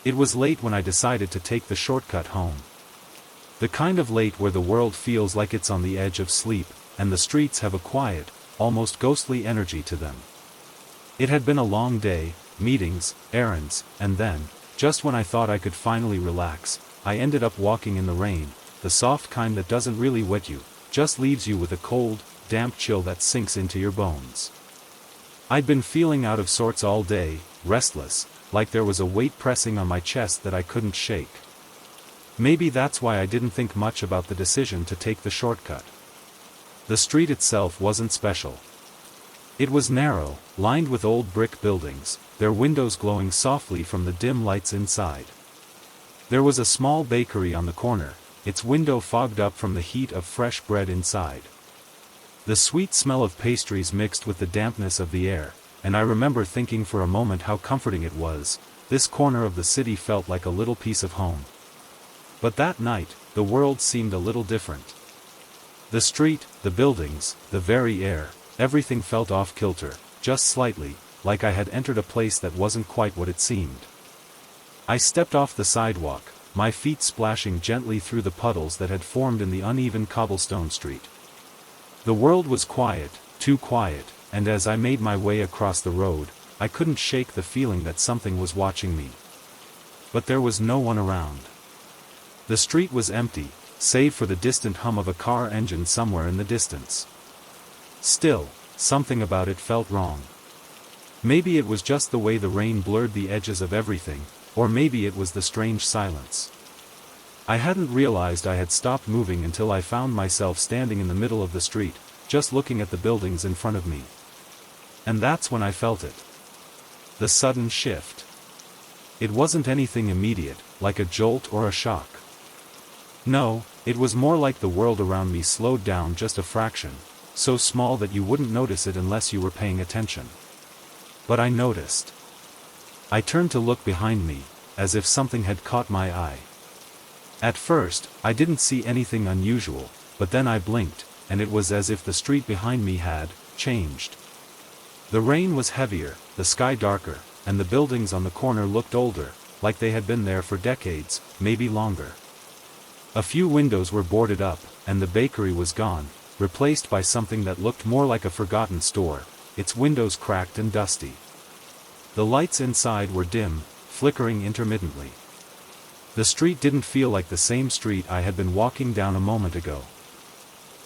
It was late when I decided to take the shortcut home. The kind of late where the world feels like it's on the edge of sleep, and the streets have a quiet, almost ghostly energy to them. It had been a long day, meetings, errands, and then, just when I thought I could finally relax, I ended up walking in the rain, the soft kind that doesn't really wet you, just leaves you with a cold, damp chill that sinks into your bones. I'd been feeling out of sorts all day, restless, like there was a weight pressing on my chest that I couldn't shake. Maybe that's why I didn't think much about the decision to take the shortcut. The street itself wasn't special. It was narrow, lined with old brick buildings, their windows glowing softly from the dim lights inside. There was a small bakery on the corner, its window fogged up from the heat of fresh bread inside. The sweet smell of pastries mixed with the dampness of the air, and I remember thinking for a moment how comforting it was. This corner of the city felt like a little piece of home. But that night, the world seemed a little different. The street, the buildings, the very air, everything felt off-kilter, just slightly, like I had entered a place that wasn't quite what it seemed. I stepped off the sidewalk, my feet splashing gently through the puddles that had formed in the uneven cobblestone street. The world was quiet, too quiet, and as I made my way across the road, I couldn't shake the feeling that something was watching me. But there was no one around. The street was empty, save for the distant hum of a car engine somewhere in the distance. Still, something about it felt wrong. Maybe it was just the way the rain blurred the edges of everything, or maybe it was the strange silence. I hadn't realized I had stopped moving until I found myself standing in the middle of the street, just looking at the buildings in front of me. And that's when I felt it. The sudden shift. It wasn't anything immediate, like a jolt or a shock. No, it was more like the world around me slowed down just a fraction, so small that you wouldn't notice it unless you were paying attention. But I noticed. I turned to look behind me, as if something had caught my eye. At first, I didn't see anything unusual, but then I blinked, and it was as if the street behind me had changed. The rain was heavier, the sky darker, and the buildings on the corner looked older, like they had been there for decades, maybe longer. A few windows were boarded up, and the bakery was gone, replaced by something that looked more like a forgotten store, its windows cracked and dusty. The lights inside were dim, flickering intermittently. The street didn't feel like the same street I had been walking down a moment ago.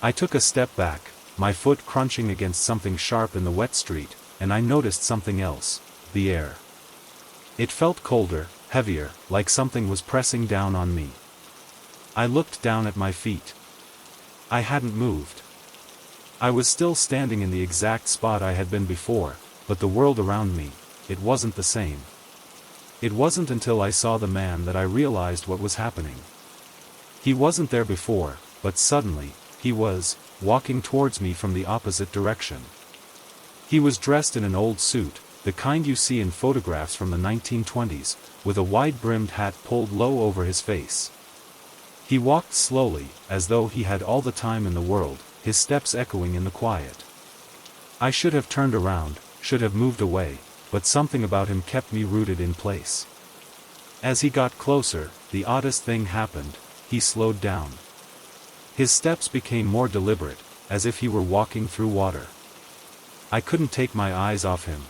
I took a step back, my foot crunching against something sharp in the wet street, and I noticed something else, the air. It felt colder, heavier, like something was pressing down on me. I looked down at my feet. I hadn't moved. I was still standing in the exact spot I had been before, but the world around me, it wasn't the same. It wasn't until I saw the man that I realized what was happening. He wasn't there before, but suddenly, he was walking towards me from the opposite direction. He was dressed in an old suit, the kind you see in photographs from the 1920s, with a wide-brimmed hat pulled low over his face. He walked slowly, as though he had all the time in the world, his steps echoing in the quiet. I should have turned around, should have moved away, but something about him kept me rooted in place. As he got closer, the oddest thing happened, he slowed down. His steps became more deliberate, as if he were walking through water. I couldn't take my eyes off him.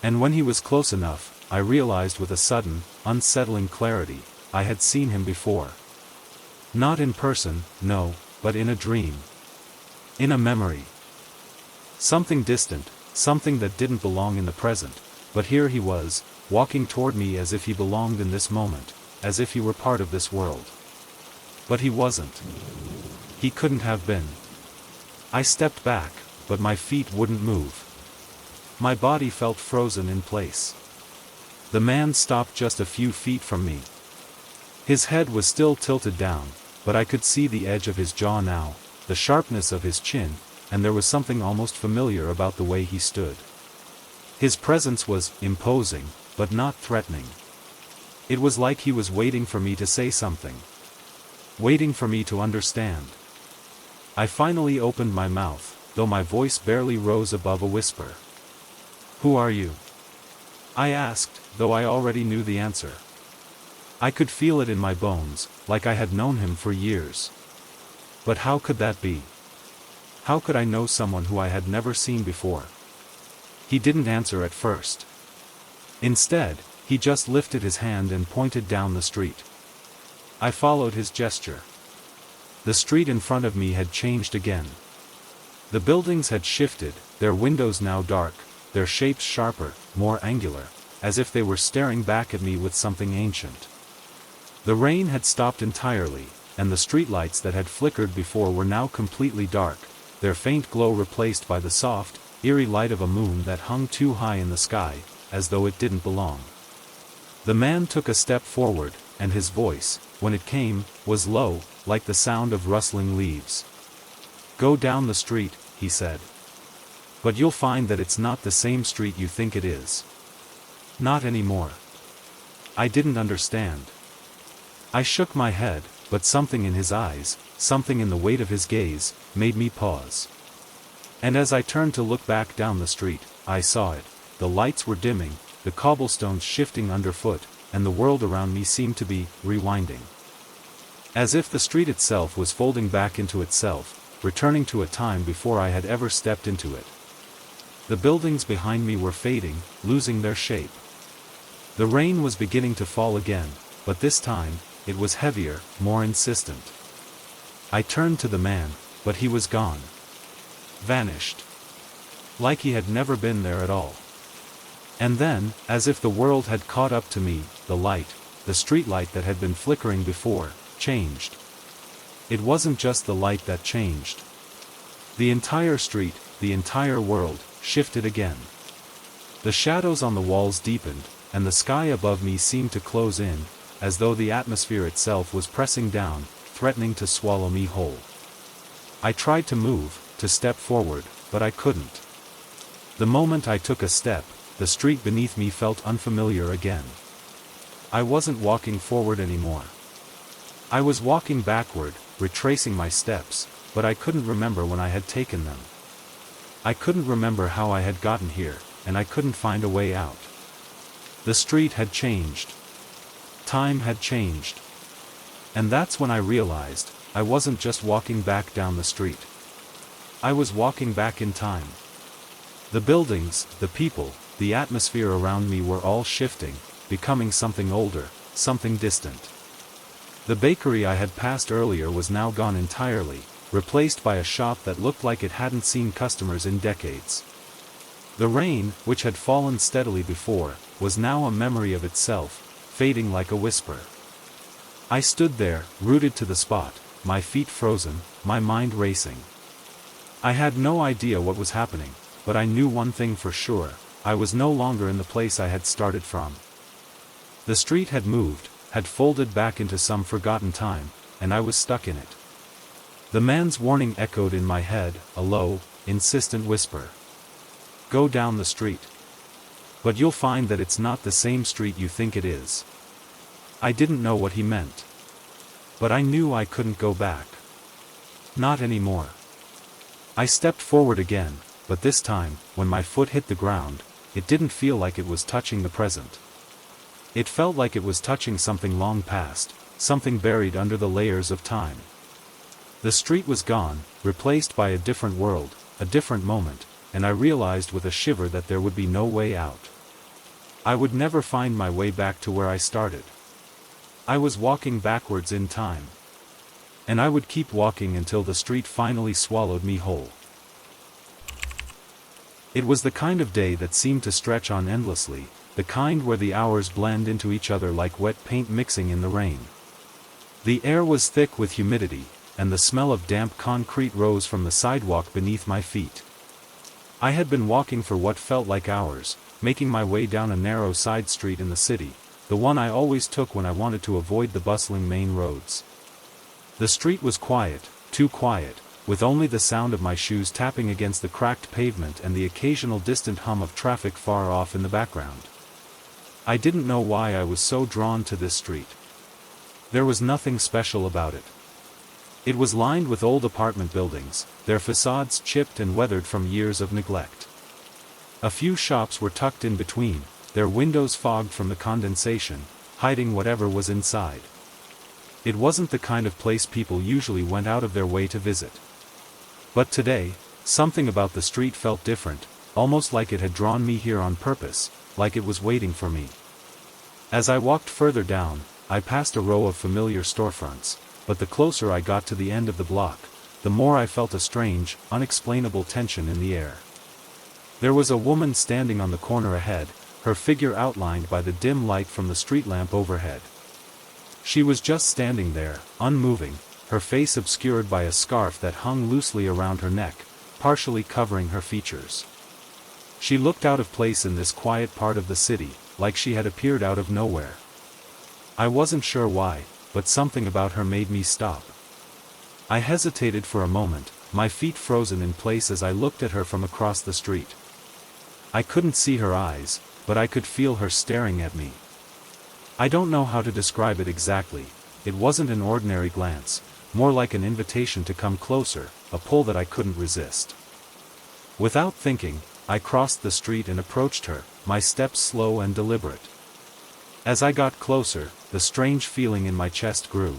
And when he was close enough, I realized with a sudden, unsettling clarity, I had seen him before. Not in person, no, but in a dream. In a memory. Something distant, something that didn't belong in the present, but here he was, walking toward me as if he belonged in this moment, as if he were part of this world. But he wasn't. He couldn't have been. I stepped back, but my feet wouldn't move. My body felt frozen in place. The man stopped just a few feet from me. His head was still tilted down, but I could see the edge of his jaw now, the sharpness of his chin, and there was something almost familiar about the way he stood. His presence was imposing, but not threatening. It was like he was waiting for me to say something. Waiting for me to understand. I finally opened my mouth, though my voice barely rose above a whisper. "Who are you?" I asked, though I already knew the answer. I could feel it in my bones, like I had known him for years. But how could that be? How could I know someone who I had never seen before? He didn't answer at first. Instead, he just lifted his hand and pointed down the street. I followed his gesture. The street in front of me had changed again. The buildings had shifted, their windows now dark, their shapes sharper, more angular, as if they were staring back at me with something ancient. The rain had stopped entirely, and the streetlights that had flickered before were now completely dark, their faint glow replaced by the soft, eerie light of a moon that hung too high in the sky, as though it didn't belong. The man took a step forward, and his voice, when it came, was low, like the sound of rustling leaves. "Go down the street," he said. "But you'll find that it's not the same street you think it is. Not anymore." I didn't understand. I shook my head, but something in his eyes, something in the weight of his gaze, made me pause. And as I turned to look back down the street, I saw it. The lights were dimming, the cobblestones shifting underfoot, and the world around me seemed to be rewinding. As if the street itself was folding back into itself, returning to a time before I had ever stepped into it. The buildings behind me were fading, losing their shape. The rain was beginning to fall again, but this time, it was heavier, more insistent. I turned to the man, but he was gone. Vanished. Like he had never been there at all. And then, as if the world had caught up to me, the light, the street light that had been flickering before, changed. It wasn't just the light that changed. The entire street, the entire world, shifted again. The shadows on the walls deepened, and the sky above me seemed to close in, as though the atmosphere itself was pressing down, threatening to swallow me whole. I tried to move, to step forward, but I couldn't. The moment I took a step, the street beneath me felt unfamiliar again. I wasn't walking forward anymore. I was walking backward, retracing my steps, but I couldn't remember when I had taken them. I couldn't remember how I had gotten here, and I couldn't find a way out. The street had changed. Time had changed. And that's when I realized, I wasn't just walking back down the street. I was walking back in time. The buildings, the people, the atmosphere around me were all shifting, becoming something older, something distant. The bakery I had passed earlier was now gone entirely, replaced by a shop that looked like it hadn't seen customers in decades. The rain, which had fallen steadily before, was now a memory of itself, fading like a whisper. I stood there, rooted to the spot, my feet frozen, my mind racing. I had no idea what was happening, but I knew one thing for sure, I was no longer in the place I had started from. The street had moved, had folded back into some forgotten time, and I was stuck in it. The man's warning echoed in my head, a low, insistent whisper. "Go down the street. But you'll find that it's not the same street you think it is." I didn't know what he meant. But I knew I couldn't go back. Not anymore. I stepped forward again, but this time, when my foot hit the ground, it didn't feel like it was touching the present. It felt like it was touching something long past, something buried under the layers of time. The street was gone, replaced by a different world, a different moment, and I realized with a shiver that there would be no way out. I would never find my way back to where I started. I was walking backwards in time. And I would keep walking until the street finally swallowed me whole. It was the kind of day that seemed to stretch on endlessly, the kind where the hours blend into each other like wet paint mixing in the rain. The air was thick with humidity, and the smell of damp concrete rose from the sidewalk beneath my feet. I had been walking for what felt like hours, making my way down a narrow side street in the city, the one I always took when I wanted to avoid the bustling main roads. The street was quiet, too quiet, with only the sound of my shoes tapping against the cracked pavement and the occasional distant hum of traffic far off in the background. I didn't know why I was so drawn to this street. There was nothing special about it. It was lined with old apartment buildings, their facades chipped and weathered from years of neglect. A few shops were tucked in between, their windows fogged from the condensation, hiding whatever was inside. It wasn't the kind of place people usually went out of their way to visit. But today, something about the street felt different, almost like it had drawn me here on purpose, like it was waiting for me. As I walked further down, I passed a row of familiar storefronts, but the closer I got to the end of the block, the more I felt a strange, unexplainable tension in the air. There was a woman standing on the corner ahead, her figure outlined by the dim light from the street lamp overhead. She was just standing there, unmoving, her face obscured by a scarf that hung loosely around her neck, partially covering her features. She looked out of place in this quiet part of the city, like she had appeared out of nowhere. I wasn't sure why, but something about her made me stop. I hesitated for a moment, my feet frozen in place as I looked at her from across the street. I couldn't see her eyes, but I could feel her staring at me. I don't know how to describe it exactly. It wasn't an ordinary glance, more like an invitation to come closer, a pull that I couldn't resist. Without thinking, I crossed the street and approached her, my steps slow and deliberate. As I got closer, the strange feeling in my chest grew.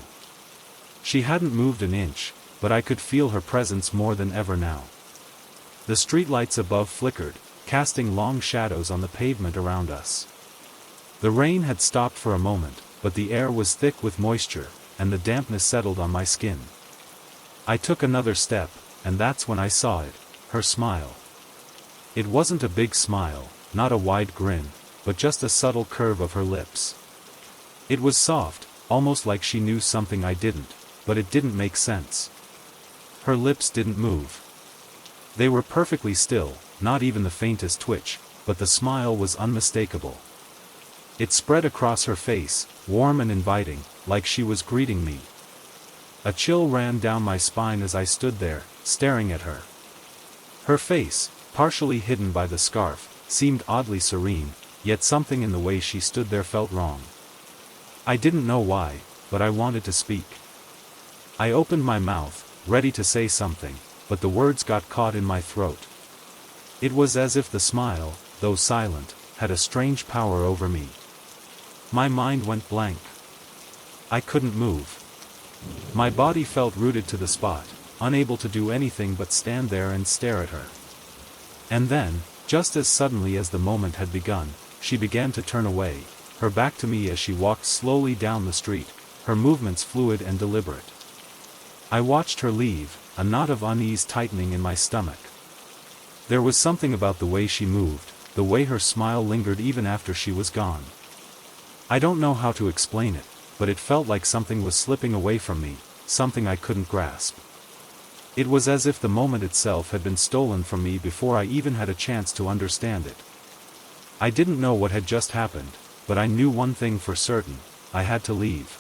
She hadn't moved an inch, but I could feel her presence more than ever now. The streetlights above flickered, casting long shadows on the pavement around us. The rain had stopped for a moment, but the air was thick with moisture, and the dampness settled on my skin. I took another step, and that's when I saw it, her smile. It wasn't a big smile, not a wide grin, but just a subtle curve of her lips. It was soft, almost like she knew something I didn't, but it didn't make sense. Her lips didn't move. They were perfectly still, not even the faintest twitch, but the smile was unmistakable. It spread across her face, warm and inviting, like she was greeting me. A chill ran down my spine as I stood there, staring at her. Her face, partially hidden by the scarf, seemed oddly serene, yet something in the way she stood there felt wrong. I didn't know why, but I wanted to speak. I opened my mouth, ready to say something, but the words got caught in my throat. It was as if the smile, though silent, had a strange power over me. My mind went blank. I couldn't move. My body felt rooted to the spot, unable to do anything but stand there and stare at her. And then, just as suddenly as the moment had begun, she began to turn away, her back to me as she walked slowly down the street, her movements fluid and deliberate. I watched her leave, a knot of unease tightening in my stomach. There was something about the way she moved, the way her smile lingered even after she was gone. I don't know how to explain it, but it felt like something was slipping away from me, something I couldn't grasp. It was as if the moment itself had been stolen from me before I even had a chance to understand it. I didn't know what had just happened, but I knew one thing for certain: I had to leave.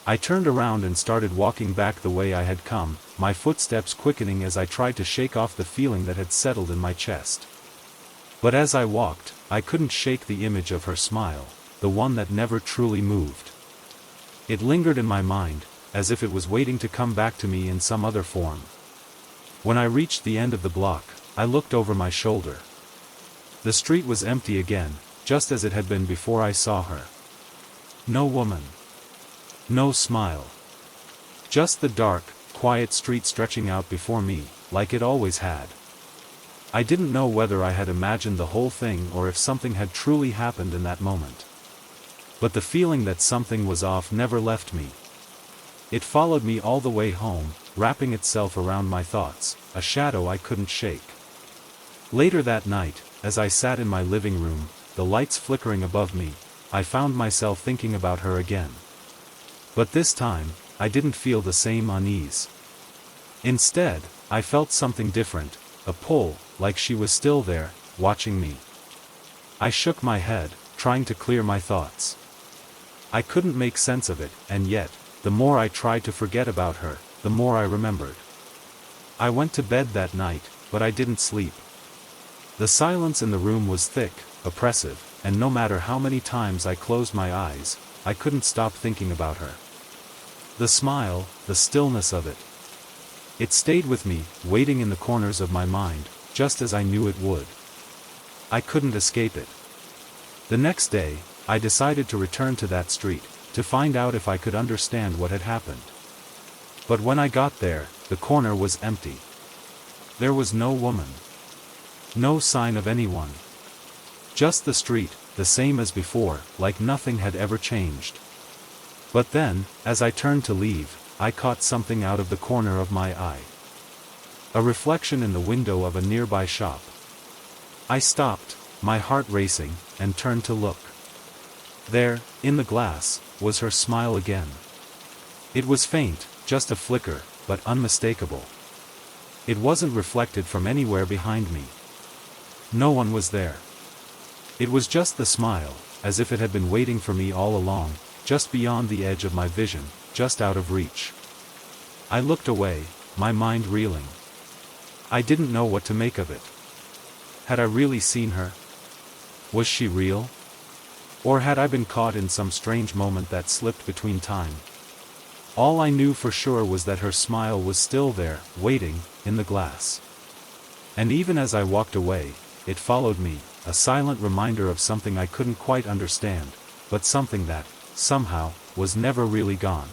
I turned around and started walking back the way I had come, my footsteps quickening as I tried to shake off the feeling that had settled in my chest. But as I walked, I couldn't shake the image of her smile, the one that never truly moved. It lingered in my mind, as if it was waiting to come back to me in some other form. When I reached the end of the block, I looked over my shoulder. The street was empty again, just as it had been before I saw her. No woman. No smile. Just the dark, quiet street stretching out before me, like it always had. I didn't know whether I had imagined the whole thing or if something had truly happened in that moment. But the feeling that something was off never left me. It followed me all the way home, wrapping itself around my thoughts, a shadow I couldn't shake. Later that night, as I sat in my living room, the lights flickering above me, I found myself thinking about her again. But this time, I didn't feel the same unease. Instead, I felt something different, a pull, like she was still there, watching me. I shook my head, trying to clear my thoughts. I couldn't make sense of it, and yet, the more I tried to forget about her, the more I remembered. I went to bed that night, but I didn't sleep. The silence in the room was thick, oppressive, and no matter how many times I closed my eyes, I couldn't stop thinking about her. The smile, the stillness of it. It stayed with me, waiting in the corners of my mind, just as I knew it would. I couldn't escape it. The next day, I decided to return to that street, to find out if I could understand what had happened. But when I got there, the corner was empty. There was no woman. No sign of anyone. Just the street, the same as before, like nothing had ever changed. But then, as I turned to leave, I caught something out of the corner of my eye. A reflection in the window of a nearby shop. I stopped, my heart racing, and turned to look. There, in the glass, was her smile again. It was faint, just a flicker, but unmistakable. It wasn't reflected from anywhere behind me. No one was there. It was just the smile, as if it had been waiting for me all along, just beyond the edge of my vision, just out of reach. I looked away, my mind reeling. I didn't know what to make of it. Had I really seen her? Was she real? Or had I been caught in some strange moment that slipped between time? All I knew for sure was that her smile was still there, waiting, in the glass. And even as I walked away, it followed me, a silent reminder of something I couldn't quite understand, but something that, somehow, was never really gone.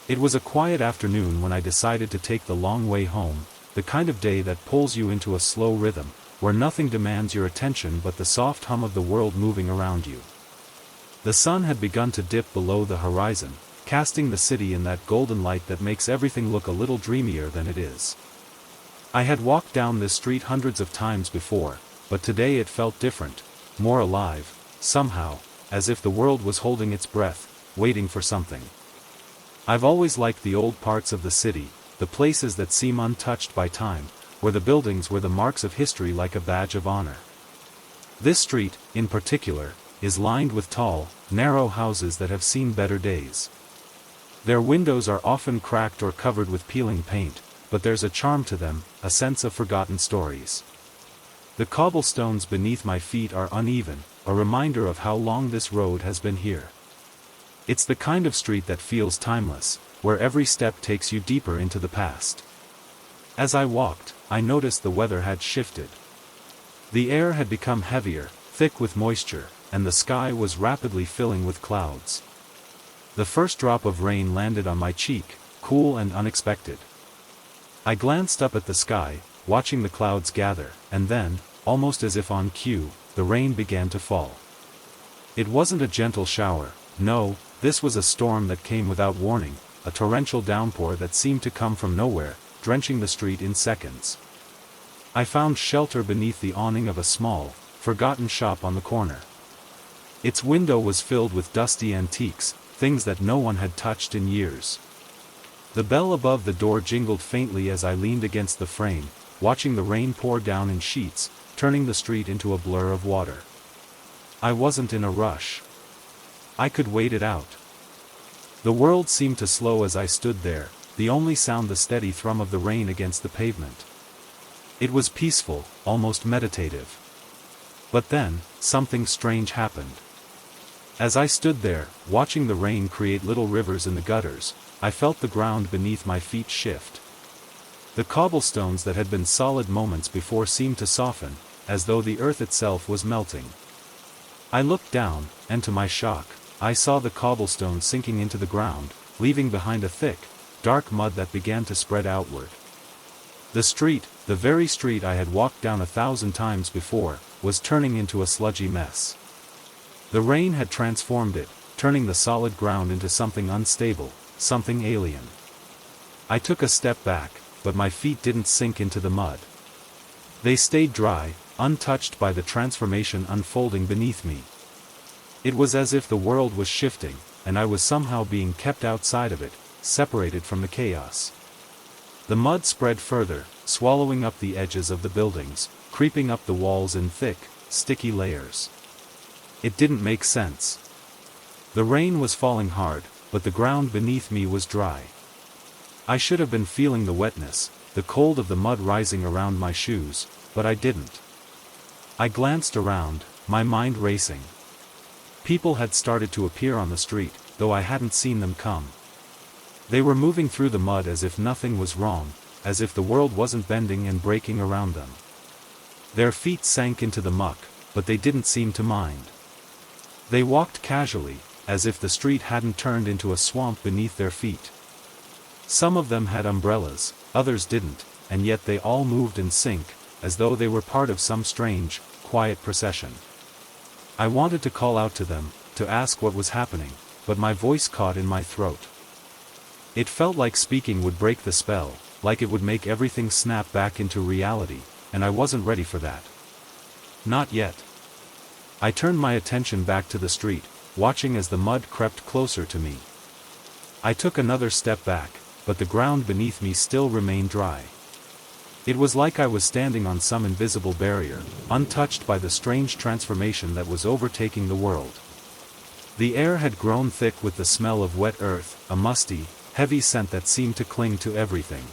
It was a quiet afternoon when I decided to take the long way home, the kind of day that pulls you into a slow rhythm, where nothing demands your attention but the soft hum of the world moving around you. The sun had begun to dip below the horizon, casting the city in that golden light that makes everything look a little dreamier than it is. I had walked down this street hundreds of times before, but today it felt different, more alive, somehow, as if the world was holding its breath, waiting for something. I've always liked the old parts of the city, the places that seem untouched by time, where the buildings were the marks of history like a badge of honor. This street, in particular, is lined with tall, narrow houses that have seen better days. Their windows are often cracked or covered with peeling paint, but there's a charm to them, a sense of forgotten stories. The cobblestones beneath my feet are uneven, a reminder of how long this road has been here. It's the kind of street that feels timeless, where every step takes you deeper into the past. As I walked, I noticed the weather had shifted. The air had become heavier, thick with moisture, and the sky was rapidly filling with clouds. The first drop of rain landed on my cheek, cool and unexpected. I glanced up at the sky, watching the clouds gather, and then, almost as if on cue, the rain began to fall. It wasn't a gentle shower, no, this was a storm that came without warning, a torrential downpour that seemed to come from nowhere, drenching the street in seconds. I found shelter beneath the awning of a small, forgotten shop on the corner. Its window was filled with dusty antiques, things that no one had touched in years. The bell above the door jingled faintly as I leaned against the frame, watching the rain pour down in sheets, turning the street into a blur of water. I wasn't in a rush. I could wait it out. The world seemed to slow as I stood there, the only sound the steady thrum of the rain against the pavement. It was peaceful, almost meditative. But then, something strange happened. As I stood there, watching the rain create little rivers in the gutters, I felt the ground beneath my feet shift. The cobblestones that had been solid moments before seemed to soften, as though the earth itself was melting. I looked down, and to my shock, I saw the cobblestone sinking into the ground, leaving behind a thick, dark mud that began to spread outward. The street, the very street I had walked down 1,000 times before, was turning into a sludgy mess. The rain had transformed it, turning the solid ground into something unstable, something alien. I took a step back, but my feet didn't sink into the mud. They stayed dry, untouched by the transformation unfolding beneath me. It was as if the world was shifting, and I was somehow being kept outside of it, separated from the chaos. The mud spread further, swallowing up the edges of the buildings, creeping up the walls in thick, sticky layers. It didn't make sense. The rain was falling hard, but the ground beneath me was dry. I should have been feeling the wetness, the cold of the mud rising around my shoes, but I didn't. I glanced around, my mind racing. People had started to appear on the street, though I hadn't seen them come. They were moving through the mud as if nothing was wrong, as if the world wasn't bending and breaking around them. Their feet sank into the muck, but they didn't seem to mind. They walked casually, as if the street hadn't turned into a swamp beneath their feet. Some of them had umbrellas, others didn't, and yet they all moved in sync, as though they were part of some strange, quiet procession. I wanted to call out to them, to ask what was happening, but my voice caught in my throat. It felt like speaking would break the spell, like it would make everything snap back into reality, and I wasn't ready for that. Not yet. I turned my attention back to the street, watching as the mud crept closer to me. I took another step back, but the ground beneath me still remained dry. It was like I was standing on some invisible barrier, untouched by the strange transformation that was overtaking the world. The air had grown thick with the smell of wet earth, a musty, heavy scent that seemed to cling to everything.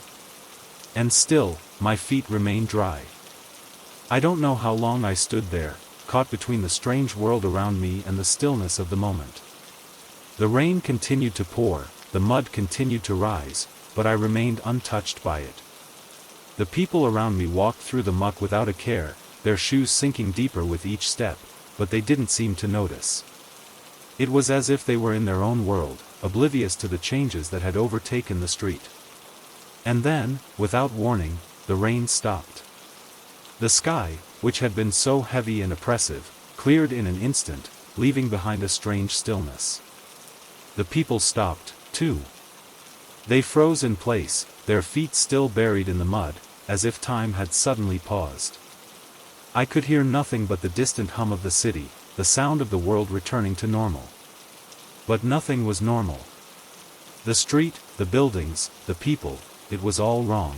And still, my feet remained dry. I don't know how long I stood there, caught between the strange world around me and the stillness of the moment. The rain continued to pour, the mud continued to rise, but I remained untouched by it. The people around me walked through the muck without a care, their shoes sinking deeper with each step, but they didn't seem to notice. It was as if they were in their own world, oblivious to the changes that had overtaken the street. And then, without warning, the rain stopped. The sky, which had been so heavy and oppressive, cleared in an instant, leaving behind a strange stillness. The people stopped, too. They froze in place, their feet still buried in the mud, as if time had suddenly paused. I could hear nothing but the distant hum of the city, the sound of the world returning to normal. But nothing was normal. The street, the buildings, the people, it was all wrong.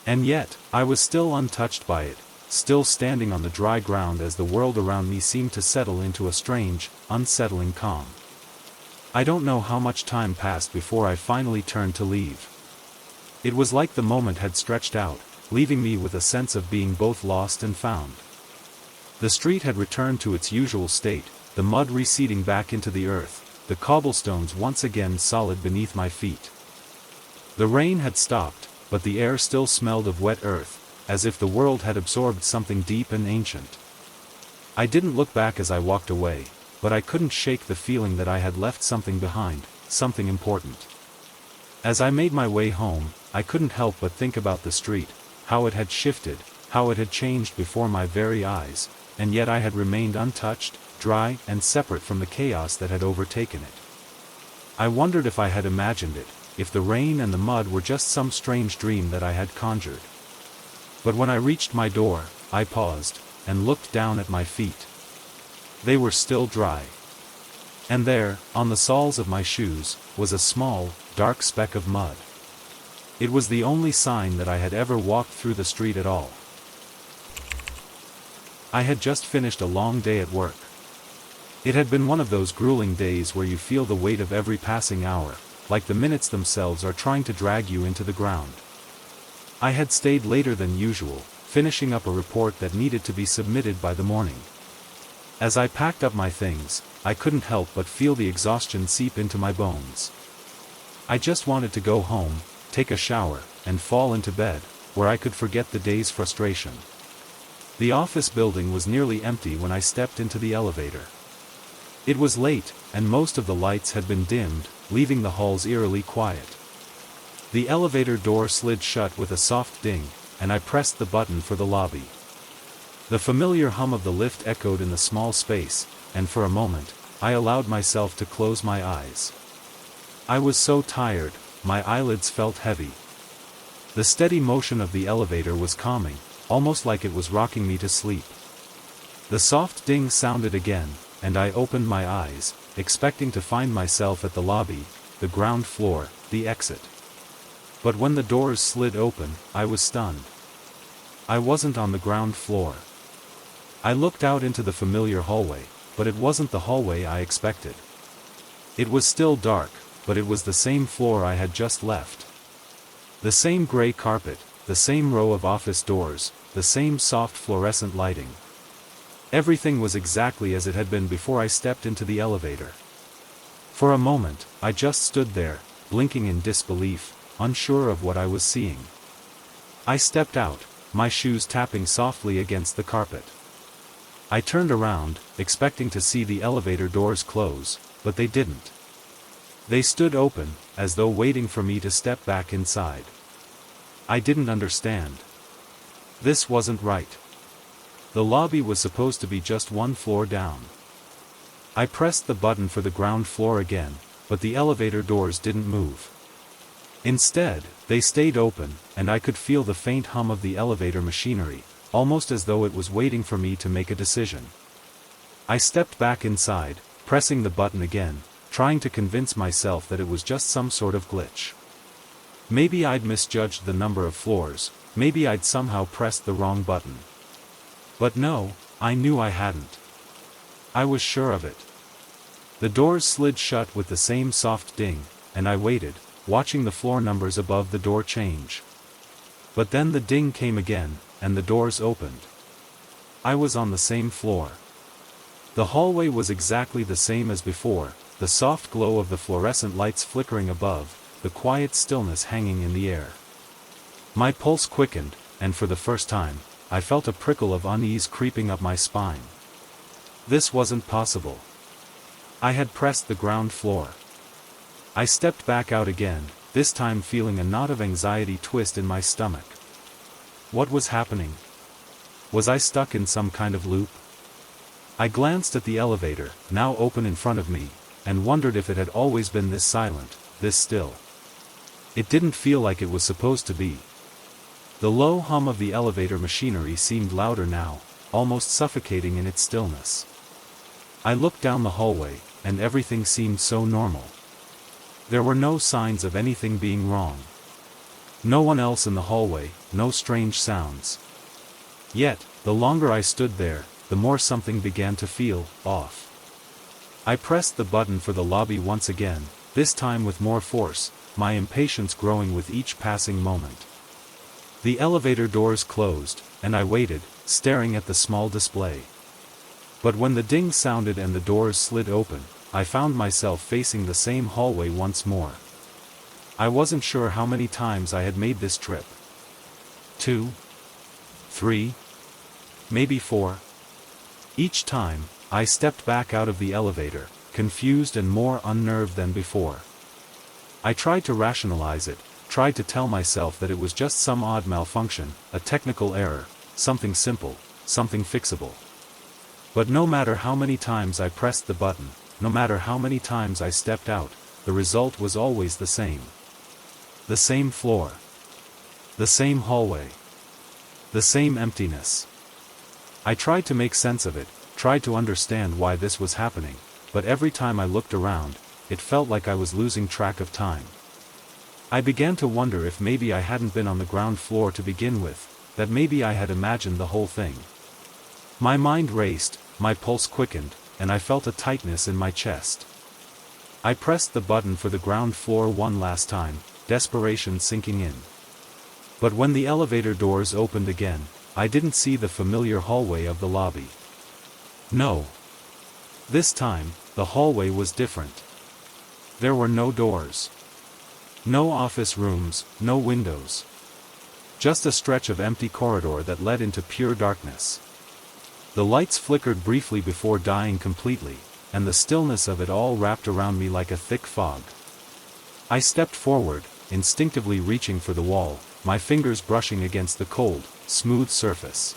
And yet, I was still untouched by it, still standing on the dry ground as the world around me seemed to settle into a strange, unsettling calm. I don't know how much time passed before I finally turned to leave. It was like the moment had stretched out, leaving me with a sense of being both lost and found. The street had returned to its usual state, the mud receding back into the earth, the cobblestones once again solid beneath my feet. The rain had stopped, but the air still smelled of wet earth, as if the world had absorbed something deep and ancient. I didn't look back as I walked away, but I couldn't shake the feeling that I had left something behind, something important. As I made my way home, I couldn't help but think about the street, how it had shifted, how it had changed before my very eyes, and yet I had remained untouched, dry and separate from the chaos that had overtaken it. I wondered if I had imagined it, if the rain and the mud were just some strange dream that I had conjured. But when I reached my door, I paused, and looked down at my feet. They were still dry. And there, on the soles of my shoes, was a small, dark speck of mud. It was the only sign that I had ever walked through the street at all. I had just finished a long day at work. It had been one of those grueling days where you feel the weight of every passing hour, like the minutes themselves are trying to drag you into the ground. I had stayed later than usual, finishing up a report that needed to be submitted by the morning. As I packed up my things, I couldn't help but feel the exhaustion seep into my bones. I just wanted to go home, take a shower, and fall into bed, where I could forget the day's frustration. The office building was nearly empty when I stepped into the elevator. It was late, and most of the lights had been dimmed, leaving the halls eerily quiet. The elevator door slid shut with a soft ding, and I pressed the button for the lobby. The familiar hum of the lift echoed in the small space, and for a moment, I allowed myself to close my eyes. I was so tired, my eyelids felt heavy. The steady motion of the elevator was calming, almost like it was rocking me to sleep. The soft ding sounded again, and I opened my eyes, expecting to find myself at the lobby, the ground floor, the exit. But when the doors slid open, I was stunned. I wasn't on the ground floor. I looked out into the familiar hallway, but it wasn't the hallway I expected. It was still dark, but it was the same floor I had just left. The same gray carpet, the same row of office doors, the same soft fluorescent lighting. Everything was exactly as it had been before I stepped into the elevator. For a moment, I just stood there, blinking in disbelief, unsure of what I was seeing. I stepped out, my shoes tapping softly against the carpet. I turned around, expecting to see the elevator doors close, but they didn't. They stood open, as though waiting for me to step back inside. I didn't understand. This wasn't right. The lobby was supposed to be just one floor down. I pressed the button for the ground floor again, but the elevator doors didn't move. Instead, they stayed open, and I could feel the faint hum of the elevator machinery, almost as though it was waiting for me to make a decision. I stepped back inside, pressing the button again, trying to convince myself that it was just some sort of glitch. Maybe I'd misjudged the number of floors, maybe I'd somehow pressed the wrong button. But no, I knew I hadn't. I was sure of it. The doors slid shut with the same soft ding, and I waited, watching the floor numbers above the door change. But then the ding came again, and the doors opened. I was on the same floor. The hallway was exactly the same as before, the soft glow of the fluorescent lights flickering above, the quiet stillness hanging in the air. My pulse quickened, and for the first time, I felt a prickle of unease creeping up my spine. This wasn't possible. I had pressed the ground floor. I stepped back out again, this time feeling a knot of anxiety twist in my stomach. What was happening? Was I stuck in some kind of loop? I glanced at the elevator, now open in front of me, and wondered if it had always been this silent, this still. It didn't feel like it was supposed to be. The low hum of the elevator machinery seemed louder now, almost suffocating in its stillness. I looked down the hallway, and everything seemed so normal. There were no signs of anything being wrong. No one else in the hallway, no strange sounds. Yet, the longer I stood there, the more something began to feel off. I pressed the button for the lobby once again, this time with more force, my impatience growing with each passing moment. The elevator doors closed, and I waited, staring at the small display. But when the ding sounded and the doors slid open, I found myself facing the same hallway once more. I wasn't sure how many times I had made this trip. 2, 3, maybe 4. Each time, I stepped back out of the elevator, confused and more unnerved than before. I tried to rationalize it, tried to tell myself that it was just some odd malfunction, a technical error, something simple, something fixable. But no matter how many times I pressed the button, no matter how many times I stepped out, the result was always the same. The same floor. The same hallway. The same emptiness. I tried to make sense of it, tried to understand why this was happening, but every time I looked around, it felt like I was losing track of time. I began to wonder if maybe I hadn't been on the ground floor to begin with, that maybe I had imagined the whole thing. My mind raced, my pulse quickened, and I felt a tightness in my chest. I pressed the button for the ground floor one last time, desperation sinking in. But when the elevator doors opened again, I didn't see the familiar hallway of the lobby. No. This time, the hallway was different. There were no doors. No office rooms, no windows. Just a stretch of empty corridor that led into pure darkness. The lights flickered briefly before dying completely, and the stillness of it all wrapped around me like a thick fog. I stepped forward, instinctively reaching for the wall, my fingers brushing against the cold, smooth surface.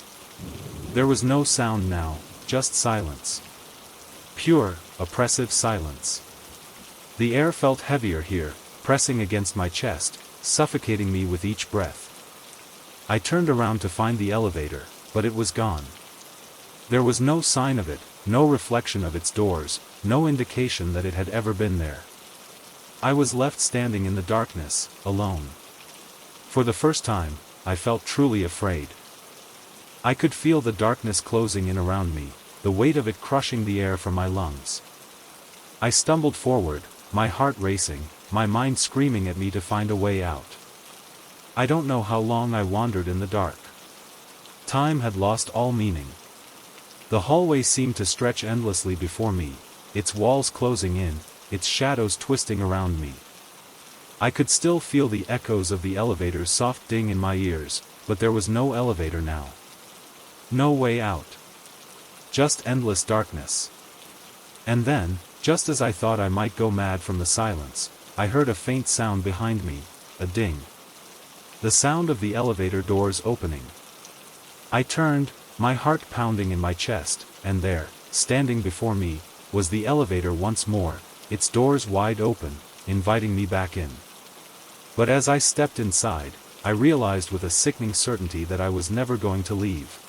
There was no sound now, just silence. Pure, oppressive silence. The air felt heavier here, pressing against my chest, suffocating me with each breath. I turned around to find the elevator, but it was gone. There was no sign of it, no reflection of its doors, no indication that it had ever been there. I was left standing in the darkness, alone. For the first time, I felt truly afraid. I could feel the darkness closing in around me, the weight of it crushing the air from my lungs. I stumbled forward, my heart racing, my mind screaming at me to find a way out. I don't know how long I wandered in the dark. Time had lost all meaning. The hallway seemed to stretch endlessly before me, its walls closing in, its shadows twisting around me. I could still feel the echoes of the elevator's soft ding in my ears, but there was no elevator now. No way out. just endless darkness. And then, just as I thought I might go mad from the silence, I heard a faint sound behind me, a ding. The sound of the elevator doors opening. I turned, my heart pounding in my chest, and there, standing before me, was the elevator once more, its doors wide open, inviting me back in. But as I stepped inside, I realized with a sickening certainty that I was never going to leave.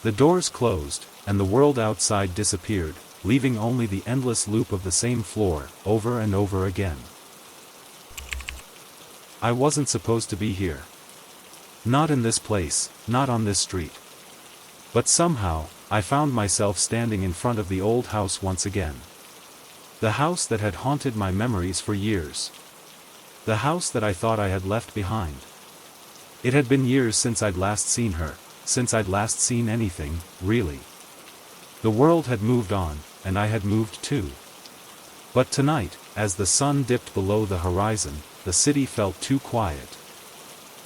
The doors closed, and the world outside disappeared, leaving only the endless loop of the same floor, over and over again. I wasn't supposed to be here. Not in this place, not on this street. But somehow, I found myself standing in front of the old house once again. The house that had haunted my memories for years. The house that I thought I had left behind. It had been years since I'd last seen her, since I'd last seen anything, really. The world had moved on, and I had moved too. But tonight, as the sun dipped below the horizon, the city felt too quiet.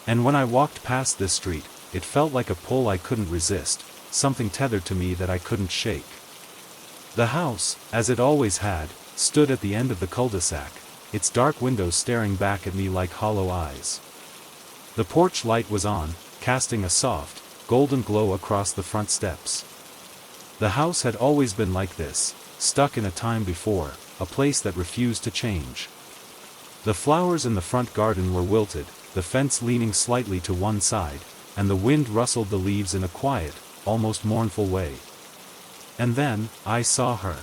And when I walked past this street, it felt like a pull I couldn't resist, something tethered to me that I couldn't shake. The house, as it always had, stood at the end of the cul-de-sac, its dark windows staring back at me like hollow eyes. The porch light was on, casting a soft, golden glow across the front steps. The house had always been like this, stuck in a time before, a place that refused to change. The flowers in the front garden were wilted, the fence leaning slightly to one side, and the wind rustled the leaves in a quiet, almost mournful way. And then, I saw her.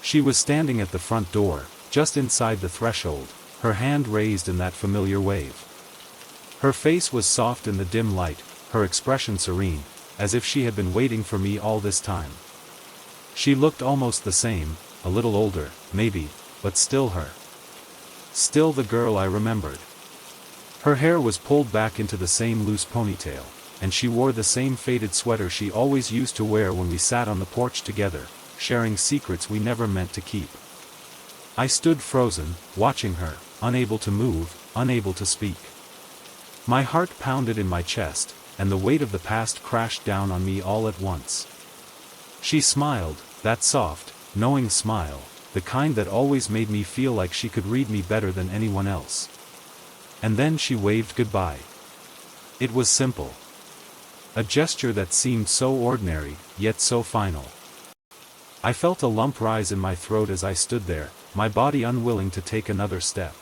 She was standing at the front door, just inside the threshold, her hand raised in that familiar wave. Her face was soft in the dim light, her expression serene, as if she had been waiting for me all this time. She looked almost the same, a little older, maybe, but still her. Still the girl I remembered. Her hair was pulled back into the same loose ponytail, and she wore the same faded sweater she always used to wear when we sat on the porch together, sharing secrets we never meant to keep. I stood frozen, watching her, unable to move, unable to speak. My heart pounded in my chest, and the weight of the past crashed down on me all at once. She smiled, that soft, knowing smile, the kind that always made me feel like she could read me better than anyone else. And then she waved goodbye. It was simple. A gesture that seemed so ordinary, yet so final. I felt a lump rise in my throat as I stood there, my body unwilling to take another step.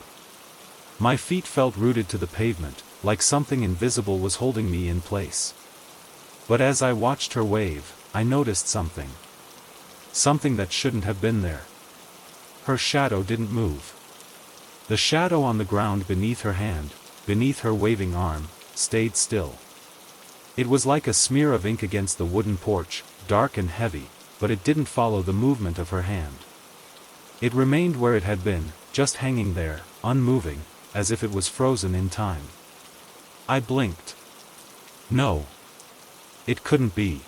My feet felt rooted to the pavement, like something invisible was holding me in place. But as I watched her wave, I noticed something. Something that shouldn't have been there. Her shadow didn't move. The shadow on the ground beneath her hand, beneath her waving arm, stayed still. It was like a smear of ink against the wooden porch, dark and heavy, but it didn't follow the movement of her hand. It remained where it had been, just hanging there, unmoving, as if it was frozen in time. I blinked. No. It couldn't be.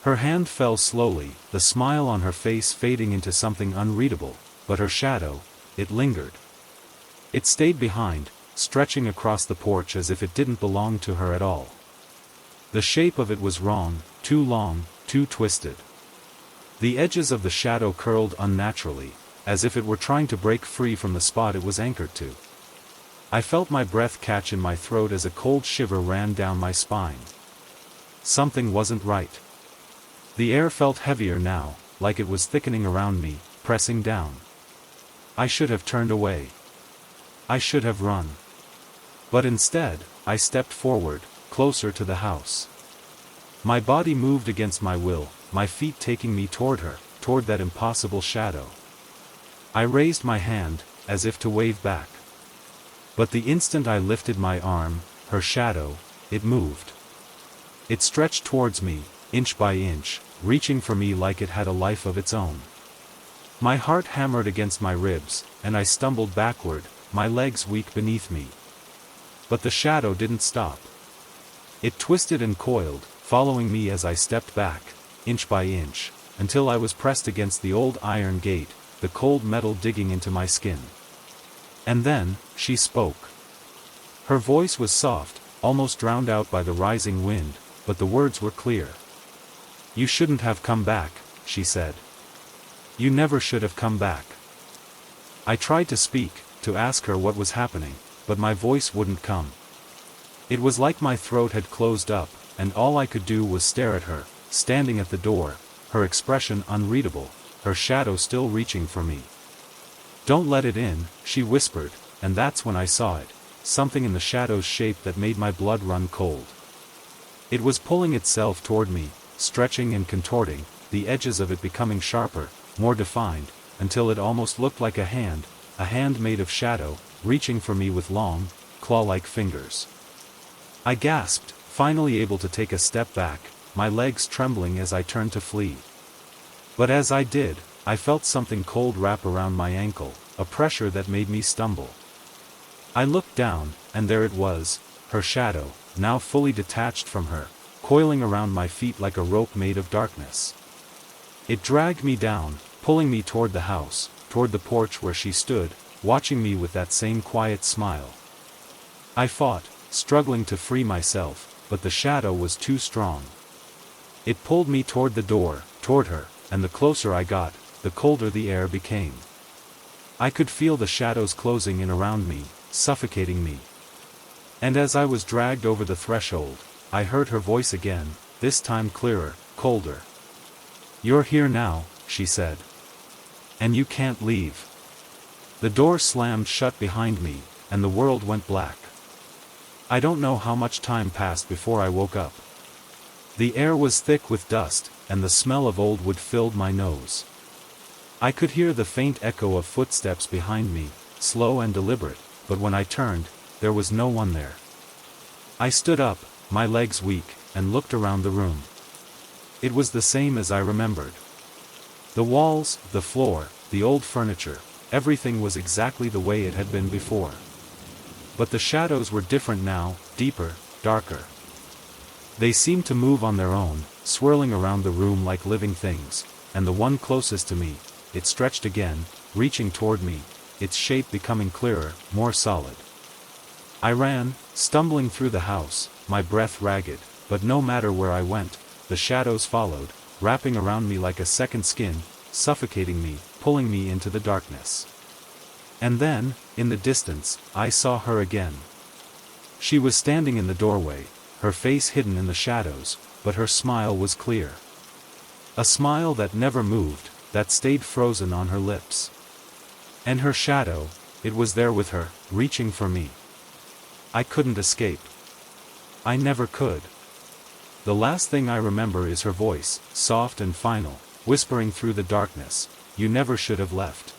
Her hand fell slowly, the smile on her face fading into something unreadable, but her shadow, it lingered. It stayed behind, stretching across the porch as if it didn't belong to her at all. The shape of it was wrong, too long, too twisted. The edges of the shadow curled unnaturally, as if it were trying to break free from the spot it was anchored to. I felt my breath catch in my throat as a cold shiver ran down my spine. Something wasn't right. The air felt heavier now, like it was thickening around me, pressing down. I should have turned away. I should have run. But instead, I stepped forward, closer to the house. My body moved against my will, my feet taking me toward her, toward that impossible shadow. I raised my hand, as if to wave back. But the instant I lifted my arm, her shadow, it moved. It stretched towards me, inch by inch, reaching for me like it had a life of its own. My heart hammered against my ribs, and I stumbled backward, my legs weak beneath me. But the shadow didn't stop. It twisted and coiled, following me as I stepped back, inch by inch, until I was pressed against the old iron gate, the cold metal digging into my skin. And then, she spoke. Her voice was soft, almost drowned out by the rising wind, but the words were clear. "You shouldn't have come back," she said. "You never should have come back." I tried to speak, to ask her what was happening, but my voice wouldn't come. It was like my throat had closed up, and all I could do was stare at her, standing at the door, her expression unreadable, her shadow still reaching for me. "Don't let it in," she whispered, and that's when I saw it, something in the shadow's shape that made my blood run cold. It was pulling itself toward me, stretching and contorting, the edges of it becoming sharper, more defined, until it almost looked like a hand made of shadow, reaching for me with long, claw-like fingers. I gasped, finally able to take a step back, my legs trembling as I turned to flee. But as I did, I felt something cold wrap around my ankle, a pressure that made me stumble. I looked down, and there it was, her shadow, now fully detached from her, coiling around my feet like a rope made of darkness. It dragged me down, pulling me toward the house, toward the porch where she stood, watching me with that same quiet smile. I fought, struggling to free myself, but the shadow was too strong. It pulled me toward the door, toward her, and the closer I got, the colder the air became. I could feel the shadows closing in around me, suffocating me. And as I was dragged over the threshold, I heard her voice again, this time clearer, colder. "You're here now," she said. "And you can't leave." The door slammed shut behind me, and the world went black. I don't know how much time passed before I woke up. The air was thick with dust, and the smell of old wood filled my nose. I could hear the faint echo of footsteps behind me, slow and deliberate, but when I turned, there was no one there. I stood up, my legs weak, and looked around the room. It was the same as I remembered. The walls, the floor, the old furniture, everything was exactly the way it had been before. But the shadows were different now, deeper, darker. They seemed to move on their own, swirling around the room like living things, and the one closest to me, it stretched again, reaching toward me, its shape becoming clearer, more solid. I ran, stumbling through the house, my breath ragged, but no matter where I went, the shadows followed, wrapping around me like a second skin, suffocating me, pulling me into the darkness. And then, in the distance, I saw her again. She was standing in the doorway, her face hidden in the shadows, but her smile was clear. A smile that never moved, that stayed frozen on her lips. And her shadow, it was there with her, reaching for me. I couldn't escape. I never could. The last thing I remember is her voice, soft and final, whispering through the darkness, "You never should have left.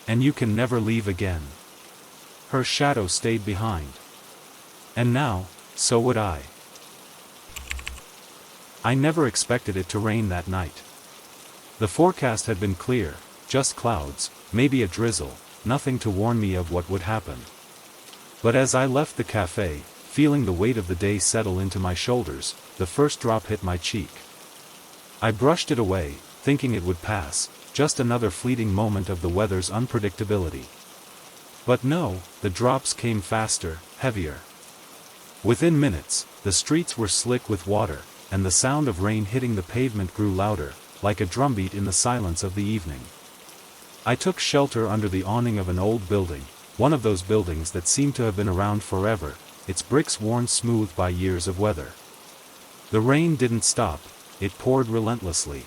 And you can never leave again." Her shadow stayed behind. And now, so would I. I never expected it to rain that night. The forecast had been clear, just clouds, maybe a drizzle, nothing to warn me of what would happen. But as I left the cafe, feeling the weight of the day settle into my shoulders, the first drop hit my cheek. I brushed it away, thinking it would pass, just another fleeting moment of the weather's unpredictability. But no, the drops came faster, heavier. Within minutes, the streets were slick with water, and the sound of rain hitting the pavement grew louder, like a drumbeat in the silence of the evening. I took shelter under the awning of an old building, one of those buildings that seemed to have been around forever, its bricks worn smooth by years of weather. The rain didn't stop, it poured relentlessly.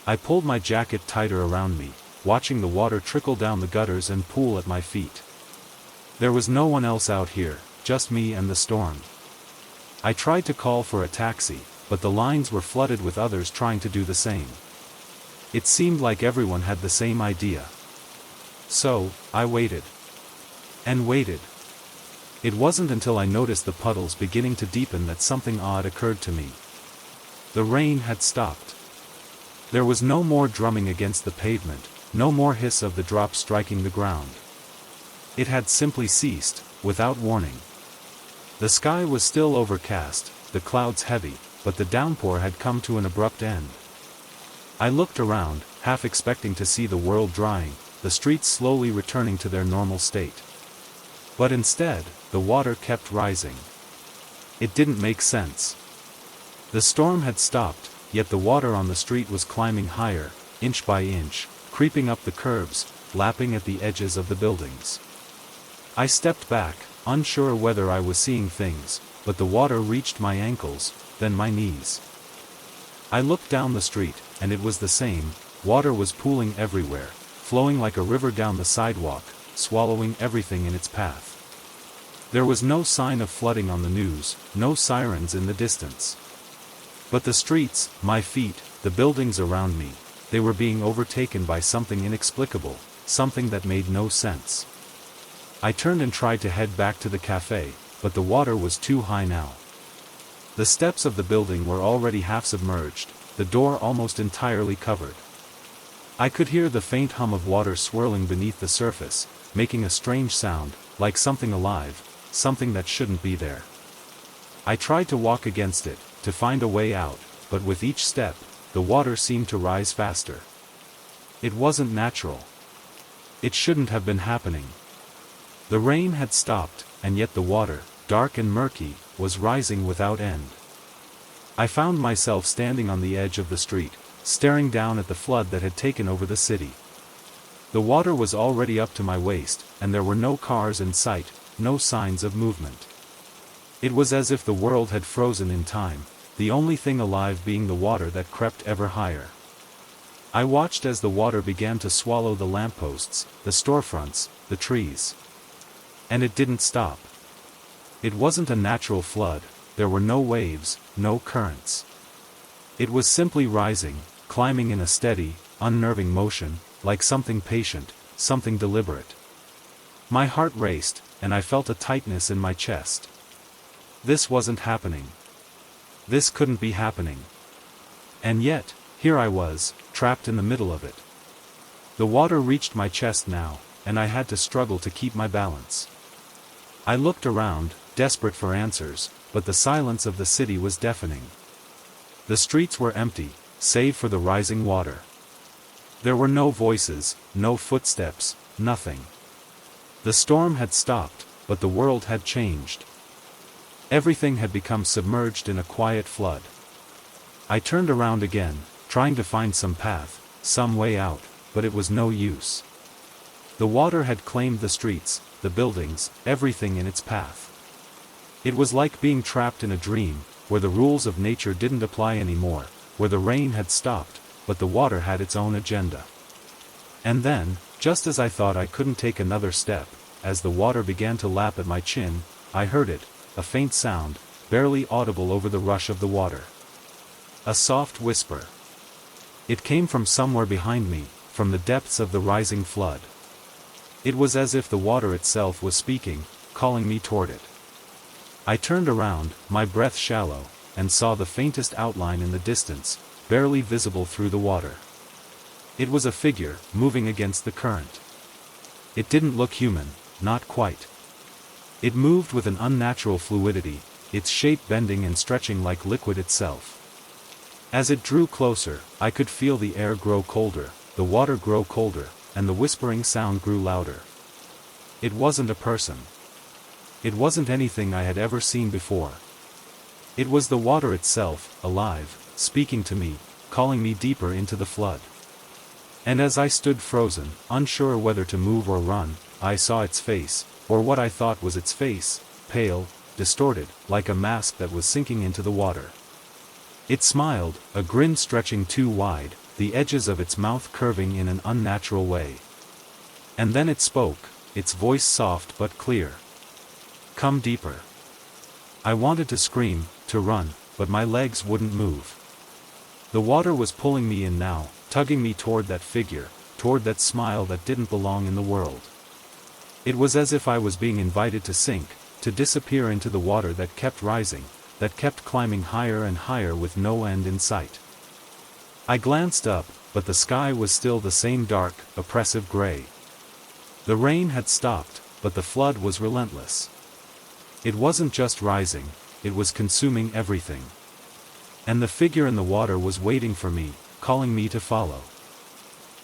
I pulled my jacket tighter around me, watching the water trickle down the gutters and pool at my feet. There was no one else out here, just me and the storm. I tried to call for a taxi, but the lines were flooded with others trying to do the same. It seemed like everyone had the same idea. So, I waited. And waited. It wasn't until I noticed the puddles beginning to deepen that something odd occurred to me. The rain had stopped. There was no more drumming against the pavement, no more hiss of the drops striking the ground. It had simply ceased, without warning. The sky was still overcast, the clouds heavy, but the downpour had come to an abrupt end. I looked around, half expecting to see the world drying, the streets slowly returning to their normal state. But instead, the water kept rising. It didn't make sense. The storm had stopped, yet the water on the street was climbing higher, inch by inch, creeping up the curbs, lapping at the edges of the buildings. I stepped back, unsure whether I was seeing things, but the water reached my ankles, then my knees. I looked down the street, and it was the same. Water was pooling everywhere, flowing like a river down the sidewalk, swallowing everything in its path. There was no sign of flooding on the news, no sirens in the distance. But the streets, my feet, the buildings around me, they were being overtaken by something inexplicable, something that made no sense. I turned and tried to head back to the cafe, but the water was too high now. The steps of the building were already half submerged, the door almost entirely covered. I could hear the faint hum of water swirling beneath the surface, making a strange sound, like something alive, something that shouldn't be there. I tried to walk against it, to find a way out, but with each step, the water seemed to rise faster. It wasn't natural. It shouldn't have been happening. The rain had stopped, and yet the water, dark and murky, was rising without end. I found myself standing on the edge of the street, staring down at the flood that had taken over the city. The water was already up to my waist, and there were no cars in sight, no signs of movement. It was as if the world had frozen in time, the only thing alive being the water that crept ever higher. I watched as the water began to swallow the lampposts, the storefronts, the trees. And it didn't stop. It wasn't a natural flood, there were no waves, no currents. It was simply rising, climbing in a steady, unnerving motion, like something patient, something deliberate. My heart raced, and I felt a tightness in my chest. This wasn't happening. This couldn't be happening. And yet, here I was, trapped in the middle of it. The water reached my chest now, and I had to struggle to keep my balance. I looked around, desperate for answers, but the silence of the city was deafening. The streets were empty, save for the rising water. There were no voices, no footsteps, nothing. The storm had stopped, but the world had changed. Everything had become submerged in a quiet flood. I turned around again, trying to find some path, some way out, but it was no use. The water had claimed the streets, the buildings, everything in its path. It was like being trapped in a dream, where the rules of nature didn't apply anymore, where the rain had stopped, but the water had its own agenda. And then, just as I thought I couldn't take another step, as the water began to lap at my chin, I heard it, a faint sound, barely audible over the rush of the water. A soft whisper. It came from somewhere behind me, from the depths of the rising flood. It was as if the water itself was speaking, calling me toward it. I turned around, my breath shallow, and saw the faintest outline in the distance, barely visible through the water. It was a figure, moving against the current. It didn't look human, not quite. It moved with an unnatural fluidity, its shape bending and stretching like liquid itself. As it drew closer, I could feel the air grow colder, the water grow colder, and the whispering sound grew louder. It wasn't a person. It wasn't anything I had ever seen before. It was the water itself, alive, speaking to me, calling me deeper into the flood. And as I stood frozen, unsure whether to move or run, I saw its face, or what I thought was its face, pale, distorted, like a mask that was sinking into the water. It smiled, a grin stretching too wide, the edges of its mouth curving in an unnatural way. And then it spoke, its voice soft but clear. "Come deeper." I wanted to scream, to run, but my legs wouldn't move. The water was pulling me in now, tugging me toward that figure, toward that smile that didn't belong in the world. It was as if I was being invited to sink, to disappear into the water that kept rising, that kept climbing higher and higher with no end in sight. I glanced up, but the sky was still the same dark, oppressive gray. The rain had stopped, but the flood was relentless. It wasn't just rising, it was consuming everything. And the figure in the water was waiting for me, calling me to follow.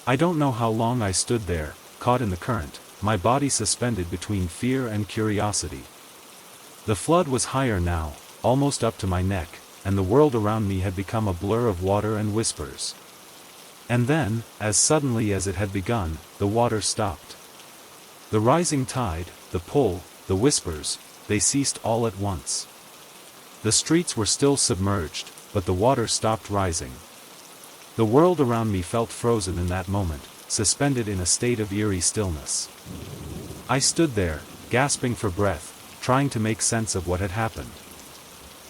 I don't know how long I stood there, caught in the current, my body suspended between fear and curiosity. The flood was higher now, almost up to my neck, and the world around me had become a blur of water and whispers. And then, as suddenly as it had begun, the water stopped. The rising tide, the pull, the whispers, they ceased all at once. The streets were still submerged, but the water stopped rising. The world around me felt frozen in that moment, suspended in a state of eerie stillness. I stood there, gasping for breath, trying to make sense of what had happened.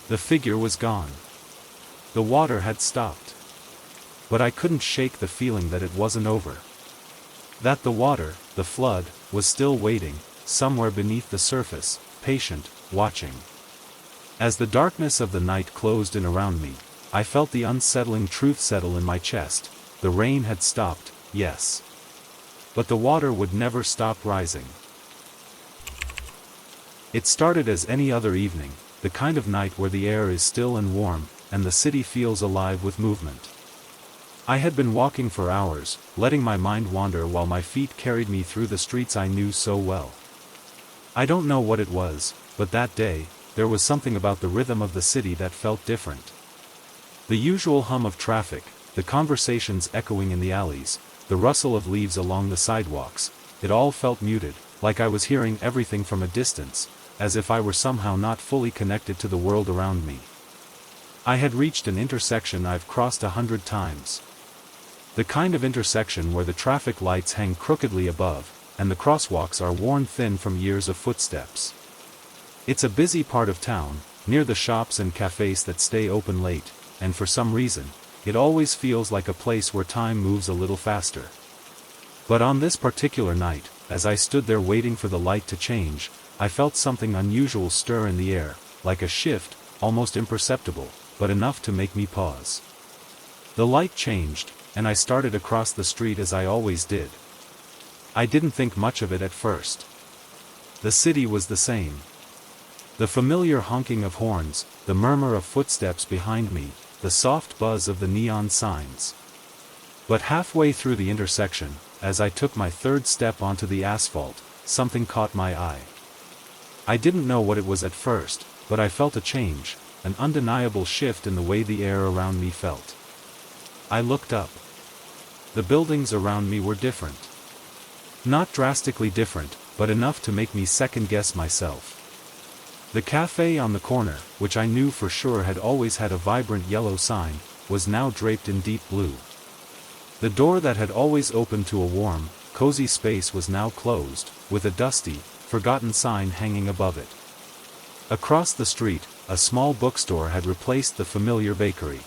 The figure was gone. The water had stopped. But I couldn't shake the feeling that it wasn't over. That the water, the flood, was still waiting, somewhere beneath the surface, patient, watching. As the darkness of the night closed in around me, I felt the unsettling truth settle in my chest. The rain had stopped, yes. But the water would never stop rising. It started as any other evening, the kind of night where the air is still and warm, and the city feels alive with movement. I had been walking for hours, letting my mind wander while my feet carried me through the streets I knew so well. I don't know what it was, but that day, there was something about the rhythm of the city that felt different. The usual hum of traffic, the conversations echoing in the alleys, the rustle of leaves along the sidewalks, it all felt muted, like I was hearing everything from a distance, as if I were somehow not fully connected to the world around me. I had reached an intersection I've crossed 100 times. The kind of intersection where the traffic lights hang crookedly above, and the crosswalks are worn thin from years of footsteps. It's a busy part of town, near the shops and cafes that stay open late, and for some reason, it always feels like a place where time moves a little faster. But on this particular night, as I stood there waiting for the light to change, I felt something unusual stir in the air, like a shift, almost imperceptible, but enough to make me pause. The light changed, and I started across the street as I always did. I didn't think much of it at first. The city was the same. The familiar honking of horns, the murmur of footsteps behind me, the soft buzz of the neon signs. But halfway through the intersection, as I took my third step onto the asphalt, something caught my eye. I didn't know what it was at first, but I felt a change, an undeniable shift in the way the air around me felt. I looked up. The buildings around me were different. Not drastically different, but enough to make me second-guess myself. The cafe on the corner, which I knew for sure had always had a vibrant yellow sign, was now draped in deep blue. The door that had always opened to a warm, cozy space was now closed, with a dusty, forgotten sign hanging above it. Across the street, a small bookstore had replaced the familiar bakery.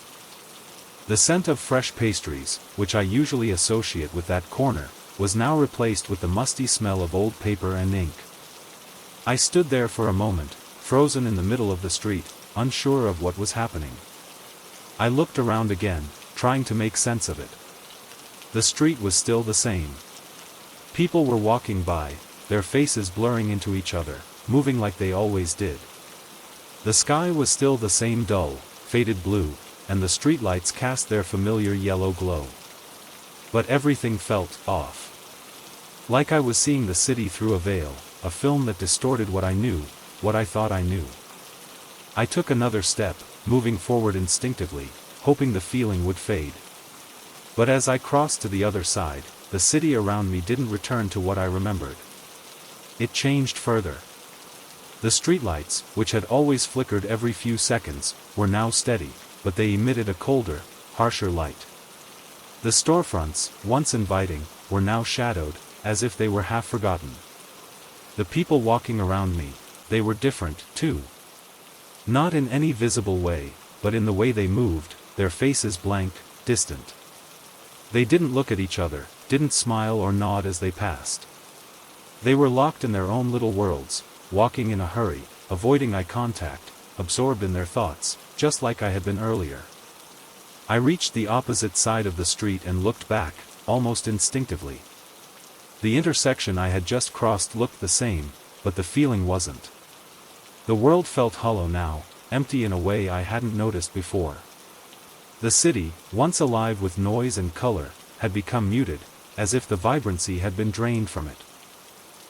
The scent of fresh pastries, which I usually associate with that corner, was now replaced with the musty smell of old paper and ink. I stood there for a moment, frozen in the middle of the street, unsure of what was happening. I looked around again, trying to make sense of it. The street was still the same. People were walking by, their faces blurring into each other, moving like they always did. The sky was still the same dull, faded blue, and the streetlights cast their familiar yellow glow. But everything felt off. Like I was seeing the city through a veil, a film that distorted what I knew, what I thought I knew. I took another step, moving forward instinctively, hoping the feeling would fade. But as I crossed to the other side, the city around me didn't return to what I remembered. It changed further. The streetlights, which had always flickered every few seconds, were now steady, but they emitted a colder, harsher light. The storefronts, once inviting, were now shadowed, as if they were half forgotten. The people walking around me, they were different, too. Not in any visible way, but in the way they moved, their faces blank, distant. They didn't look at each other, didn't smile or nod as they passed. They were locked in their own little worlds, walking in a hurry, avoiding eye contact, absorbed in their thoughts, just like I had been earlier. I reached the opposite side of the street and looked back, almost instinctively. The intersection I had just crossed looked the same, but the feeling wasn't. The world felt hollow now, empty in a way I hadn't noticed before. The city, once alive with noise and color, had become muted, as if the vibrancy had been drained from it.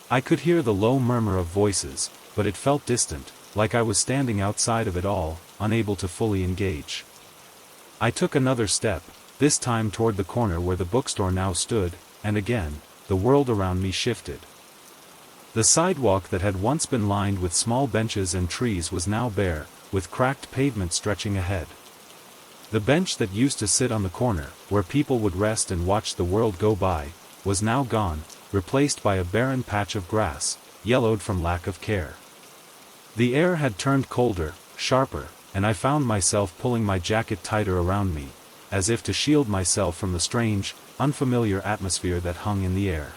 I could hear the low murmur of voices, but it felt distant, like I was standing outside of it all, unable to fully engage. I took another step, this time toward the corner where the bookstore now stood, and again, the world around me shifted. The sidewalk that had once been lined with small benches and trees was now bare, with cracked pavement stretching ahead. The bench that used to sit on the corner, where people would rest and watch the world go by, was now gone, replaced by a barren patch of grass, yellowed from lack of care. The air had turned colder, sharper, and I found myself pulling my jacket tighter around me, as if to shield myself from the strange, unfamiliar atmosphere that hung in the air.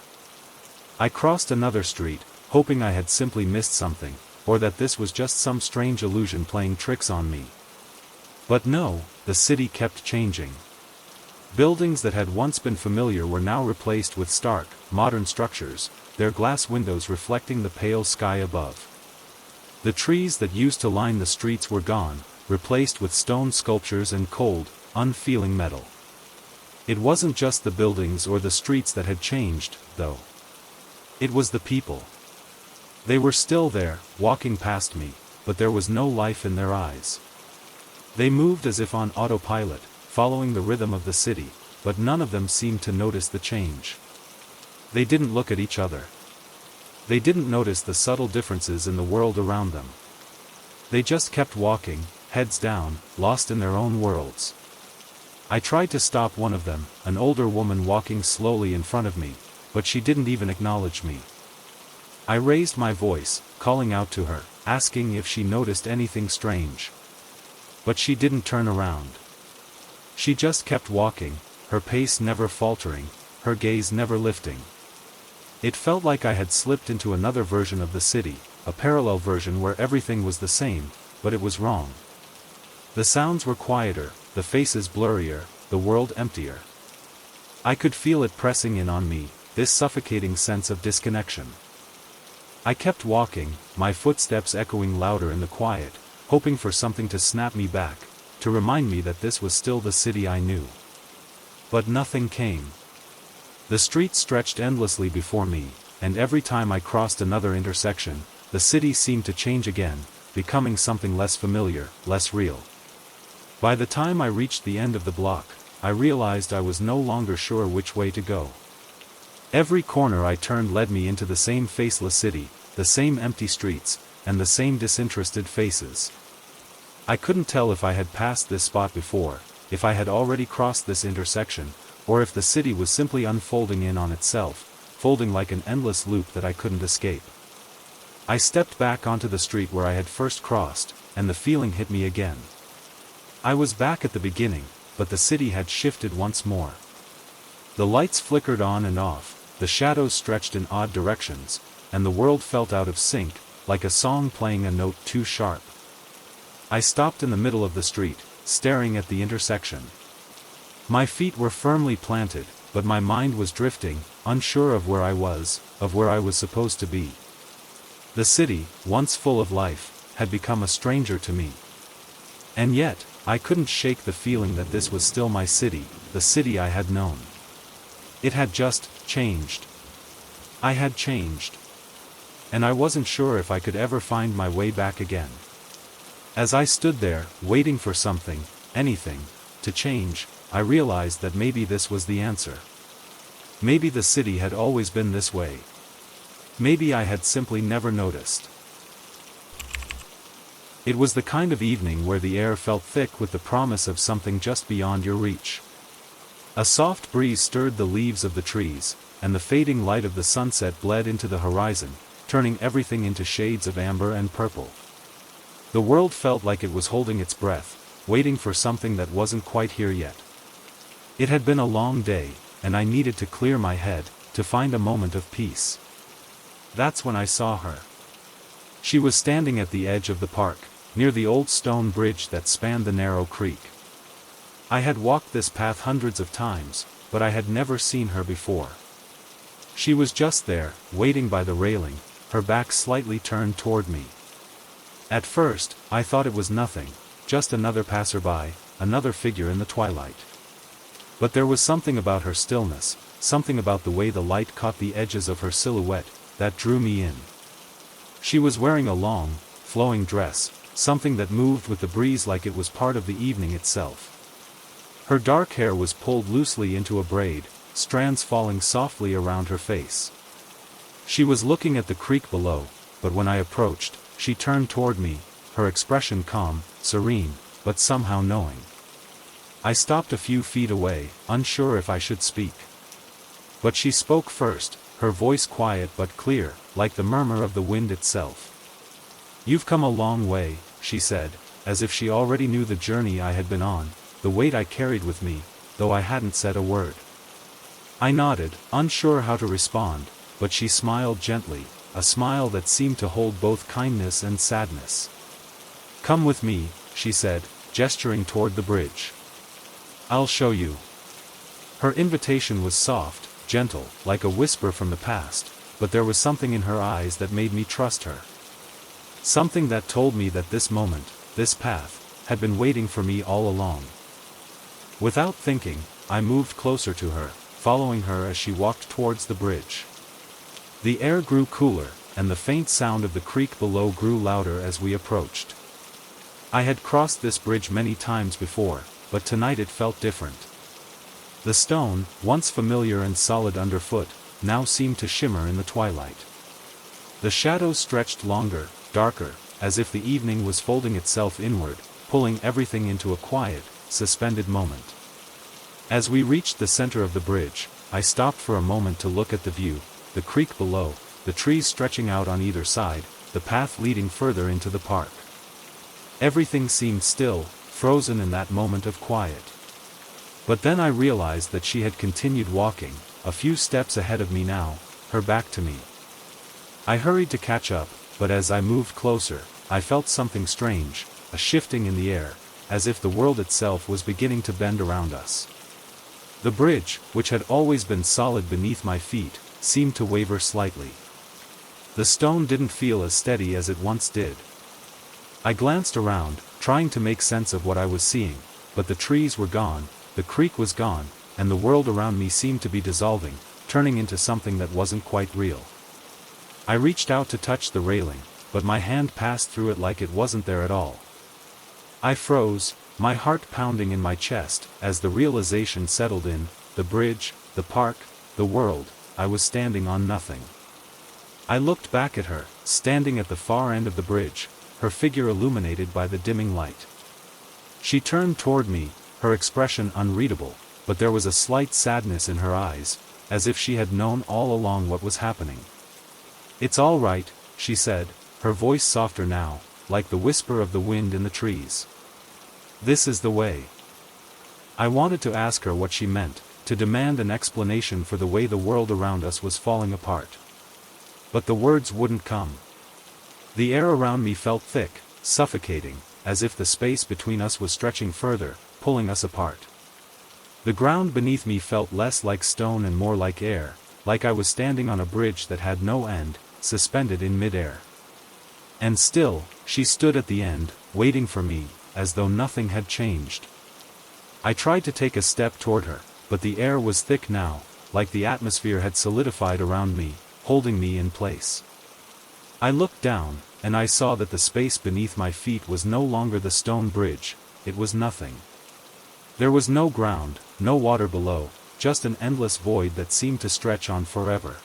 I crossed another street, hoping I had simply missed something, or that this was just some strange illusion playing tricks on me. But no, the city kept changing. Buildings that had once been familiar were now replaced with stark, modern structures, their glass windows reflecting the pale sky above. The trees that used to line the streets were gone, replaced with stone sculptures and cold, unfeeling metal. It wasn't just the buildings or the streets that had changed, though. It was the people. They were still there, walking past me, but there was no life in their eyes. They moved as if on autopilot, following the rhythm of the city, but none of them seemed to notice the change. They didn't look at each other. They didn't notice the subtle differences in the world around them. They just kept walking, heads down, lost in their own worlds. I tried to stop one of them, an older woman walking slowly in front of me, but she didn't even acknowledge me. I raised my voice, calling out to her, asking if she noticed anything strange. But she didn't turn around. She just kept walking, her pace never faltering, her gaze never lifting. It felt like I had slipped into another version of the city, a parallel version where everything was the same, but it was wrong. The sounds were quieter, the faces blurrier, the world emptier. I could feel it pressing in on me, this suffocating sense of disconnection. I kept walking, my footsteps echoing louder in the quiet, hoping for something to snap me back, to remind me that this was still the city I knew. But nothing came. The street stretched endlessly before me, and every time I crossed another intersection, the city seemed to change again, becoming something less familiar, less real. By the time I reached the end of the block, I realized I was no longer sure which way to go. Every corner I turned led me into the same faceless city, the same empty streets, and the same disinterested faces. I couldn't tell if I had passed this spot before, if I had already crossed this intersection, or if the city was simply unfolding in on itself, folding like an endless loop that I couldn't escape. I stepped back onto the street where I had first crossed, and the feeling hit me again. I was back at the beginning, but the city had shifted once more. The lights flickered on and off, the shadows stretched in odd directions, and the world felt out of sync, like a song playing a note too sharp. I stopped in the middle of the street, staring at the intersection. My feet were firmly planted, but my mind was drifting, unsure of where I was, of where I was supposed to be. The city, once full of life, had become a stranger to me. And yet, I couldn't shake the feeling that this was still my city, the city I had known. It had just changed. I had changed. And I wasn't sure if I could ever find my way back again. As I stood there, waiting for something, anything, to change, I realized that maybe this was the answer. Maybe the city had always been this way. Maybe I had simply never noticed. It was the kind of evening where the air felt thick with the promise of something just beyond your reach. A soft breeze stirred the leaves of the trees, and the fading light of the sunset bled into the horizon, turning everything into shades of amber and purple. The world felt like it was holding its breath, waiting for something that wasn't quite here yet. It had been a long day, and I needed to clear my head, to find a moment of peace. That's when I saw her. She was standing at the edge of the park, near the old stone bridge that spanned the narrow creek. I had walked this path hundreds of times, but I had never seen her before. She was just there, waiting by the railing, her back slightly turned toward me. At first, I thought it was nothing, just another passerby, another figure in the twilight. But there was something about her stillness, something about the way the light caught the edges of her silhouette, that drew me in. She was wearing a long, flowing dress, something that moved with the breeze like it was part of the evening itself. Her dark hair was pulled loosely into a braid, strands falling softly around her face. She was looking at the creek below, but when I approached, she turned toward me, her expression calm, serene, but somehow knowing. I stopped a few feet away, unsure if I should speak. But she spoke first, her voice quiet but clear, like the murmur of the wind itself. "You've come a long way," she said, as if she already knew the journey I had been on, the weight I carried with me, though I hadn't said a word. I nodded, unsure how to respond, but she smiled gently, a smile that seemed to hold both kindness and sadness. "Come with me," she said, gesturing toward the bridge. "I'll show you." Her invitation was soft, gentle, like a whisper from the past, but there was something in her eyes that made me trust her. Something that told me that this moment, this path, had been waiting for me all along. Without thinking, I moved closer to her, following her as she walked towards the bridge. The air grew cooler, and the faint sound of the creek below grew louder as we approached. I had crossed this bridge many times before, but tonight it felt different. The stone, once familiar and solid underfoot, now seemed to shimmer in the twilight. The shadows stretched longer, darker, as if the evening was folding itself inward, pulling everything into a quiet, suspended moment. As we reached the center of the bridge, I stopped for a moment to look at the view, the creek below, the trees stretching out on either side, the path leading further into the park. Everything seemed still, frozen in that moment of quiet. But then I realized that she had continued walking, a few steps ahead of me now, her back to me. I hurried to catch up, but as I moved closer, I felt something strange, a shifting in the air, as if the world itself was beginning to bend around us. The bridge, which had always been solid beneath my feet, seemed to waver slightly. The stone didn't feel as steady as it once did. I glanced around, trying to make sense of what I was seeing, but the trees were gone, the creek was gone, and the world around me seemed to be dissolving, turning into something that wasn't quite real. I reached out to touch the railing, but my hand passed through it like it wasn't there at all. I froze, my heart pounding in my chest, as the realization settled in, the bridge, the park, the world, I was standing on nothing. I looked back at her, standing at the far end of the bridge, her figure illuminated by the dimming light. She turned toward me, her expression unreadable, but there was a slight sadness in her eyes, as if she had known all along what was happening. "It's all right," she said, her voice softer now, like the whisper of the wind in the trees. "This is the way." I wanted to ask her what she meant, to demand an explanation for the way the world around us was falling apart. But the words wouldn't come. The air around me felt thick, suffocating, as if the space between us was stretching further, pulling us apart. The ground beneath me felt less like stone and more like air, like I was standing on a bridge that had no end, suspended in midair. And still, she stood at the end, waiting for me, as though nothing had changed. I tried to take a step toward her, but the air was thick now, like the atmosphere had solidified around me, holding me in place. I looked down, and I saw that the space beneath my feet was no longer the stone bridge, it was nothing. There was no ground, no water below, just an endless void that seemed to stretch on forever.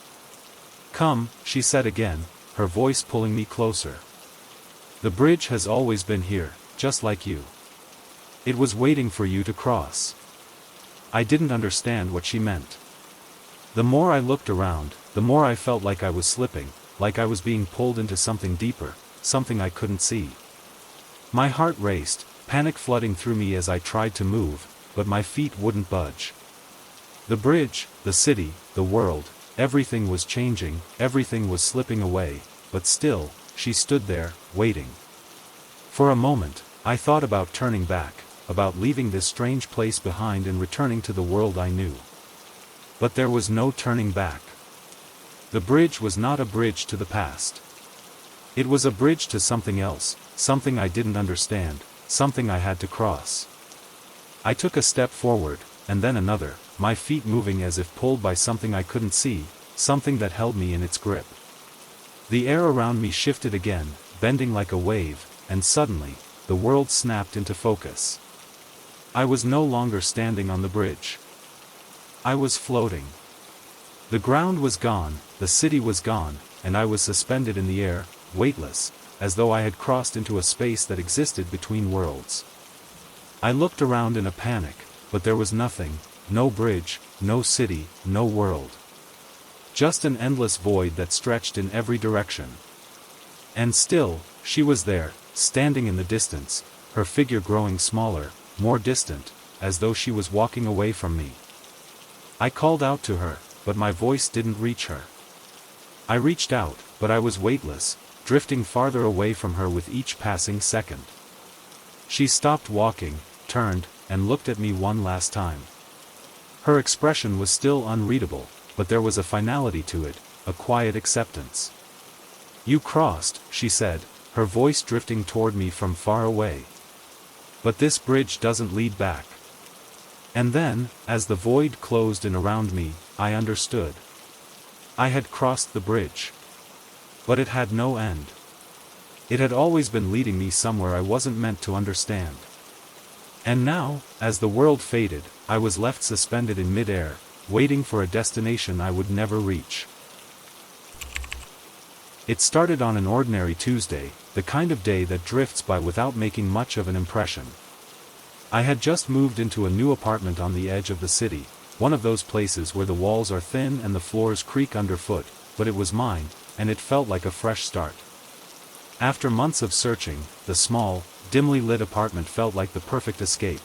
"Come," she said again, her voice pulling me closer. "The bridge has always been here, just like you. It was waiting for you to cross." I didn't understand what she meant. The more I looked around, the more I felt like I was slipping, like I was being pulled into something deeper, something I couldn't see. My heart raced, panic flooding through me as I tried to move, but my feet wouldn't budge. The bridge, the city, the world, everything was changing, everything was slipping away, but still, she stood there, waiting. For a moment, I thought about turning back, about leaving this strange place behind and returning to the world I knew. But there was no turning back. The bridge was not a bridge to the past. It was a bridge to something else, something I didn't understand, something I had to cross. I took a step forward, and then another, my feet moving as if pulled by something I couldn't see, something that held me in its grip. The air around me shifted again, bending like a wave, and suddenly, the world snapped into focus. I was no longer standing on the bridge. I was floating. The ground was gone, the city was gone, and I was suspended in the air, weightless, as though I had crossed into a space that existed between worlds. I looked around in a panic, but there was nothing, no bridge, no city, no world. Just an endless void that stretched in every direction. And still, she was there, standing in the distance, her figure growing smaller, more distant, as though she was walking away from me. I called out to her, but my voice didn't reach her. I reached out, but I was weightless, drifting farther away from her with each passing second. She stopped walking, turned, and looked at me one last time. Her expression was still unreadable, but there was a finality to it, a quiet acceptance. "You crossed," she said, her voice drifting toward me from far away. "But this bridge doesn't lead back." And then, as the void closed in around me, I understood. I had crossed the bridge. But it had no end. It had always been leading me somewhere I wasn't meant to understand. And now, as the world faded, I was left suspended in mid-air, waiting for a destination I would never reach. It started on an ordinary Tuesday, the kind of day that drifts by without making much of an impression. I had just moved into a new apartment on the edge of the city, one of those places where the walls are thin and the floors creak underfoot, but it was mine, and it felt like a fresh start. After months of searching, the small, dimly lit apartment felt like the perfect escape.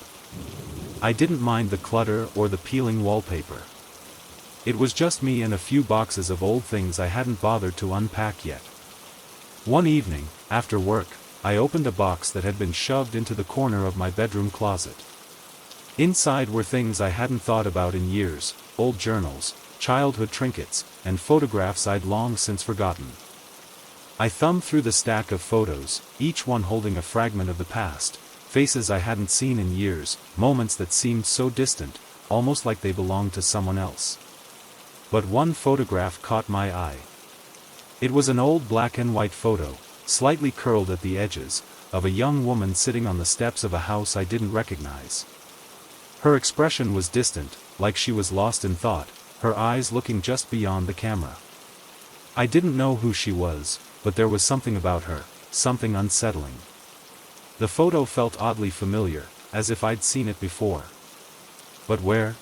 I didn't mind the clutter or the peeling wallpaper. It was just me and a few boxes of old things I hadn't bothered to unpack yet. One evening, after work, I opened a box that had been shoved into the corner of my bedroom closet. Inside were things I hadn't thought about in years, old journals, childhood trinkets, and photographs I'd long since forgotten. I thumbed through the stack of photos, each one holding a fragment of the past, faces I hadn't seen in years, moments that seemed so distant, almost like they belonged to someone else. But one photograph caught my eye. It was an old black and white photo, slightly curled at the edges, of a young woman sitting on the steps of a house I didn't recognize. Her expression was distant, like she was lost in thought, her eyes looking just beyond the camera. I didn't know who she was, but there was something about her, something unsettling. The photo felt oddly familiar, as if I'd seen it before. But where?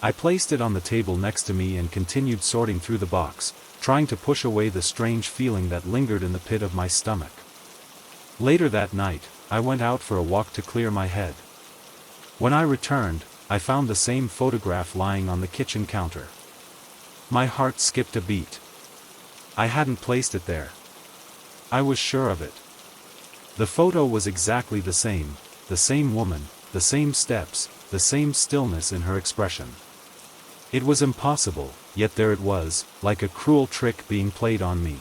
I placed it on the table next to me and continued sorting through the box, trying to push away the strange feeling that lingered in the pit of my stomach. Later that night, I went out for a walk to clear my head. When I returned, I found the same photograph lying on the kitchen counter. My heart skipped a beat. I hadn't placed it there. I was sure of it. The photo was exactly the same woman, the same steps, the same stillness in her expression. It was impossible, yet there it was, like a cruel trick being played on me.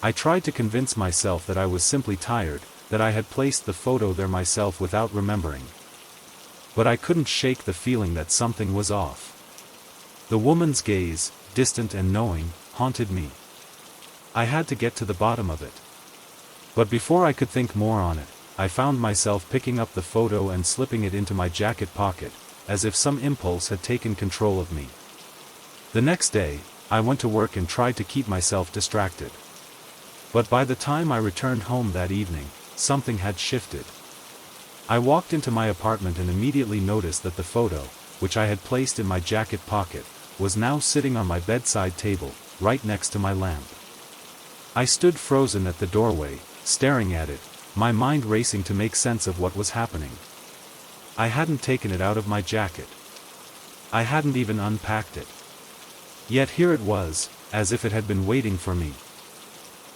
I tried to convince myself that I was simply tired, that I had placed the photo there myself without remembering. But I couldn't shake the feeling that something was off. The woman's gaze, distant and knowing, haunted me. I had to get to the bottom of it. But before I could think more on it, I found myself picking up the photo and slipping it into my jacket pocket, as if some impulse had taken control of me. The next day, I went to work and tried to keep myself distracted. But by the time I returned home that evening, something had shifted. I walked into my apartment and immediately noticed that the photo, which I had placed in my jacket pocket, was now sitting on my bedside table, right next to my lamp. I stood frozen at the doorway, staring at it, my mind racing to make sense of what was happening. I hadn't taken it out of my jacket. I hadn't even unpacked it. Yet here it was, as if it had been waiting for me.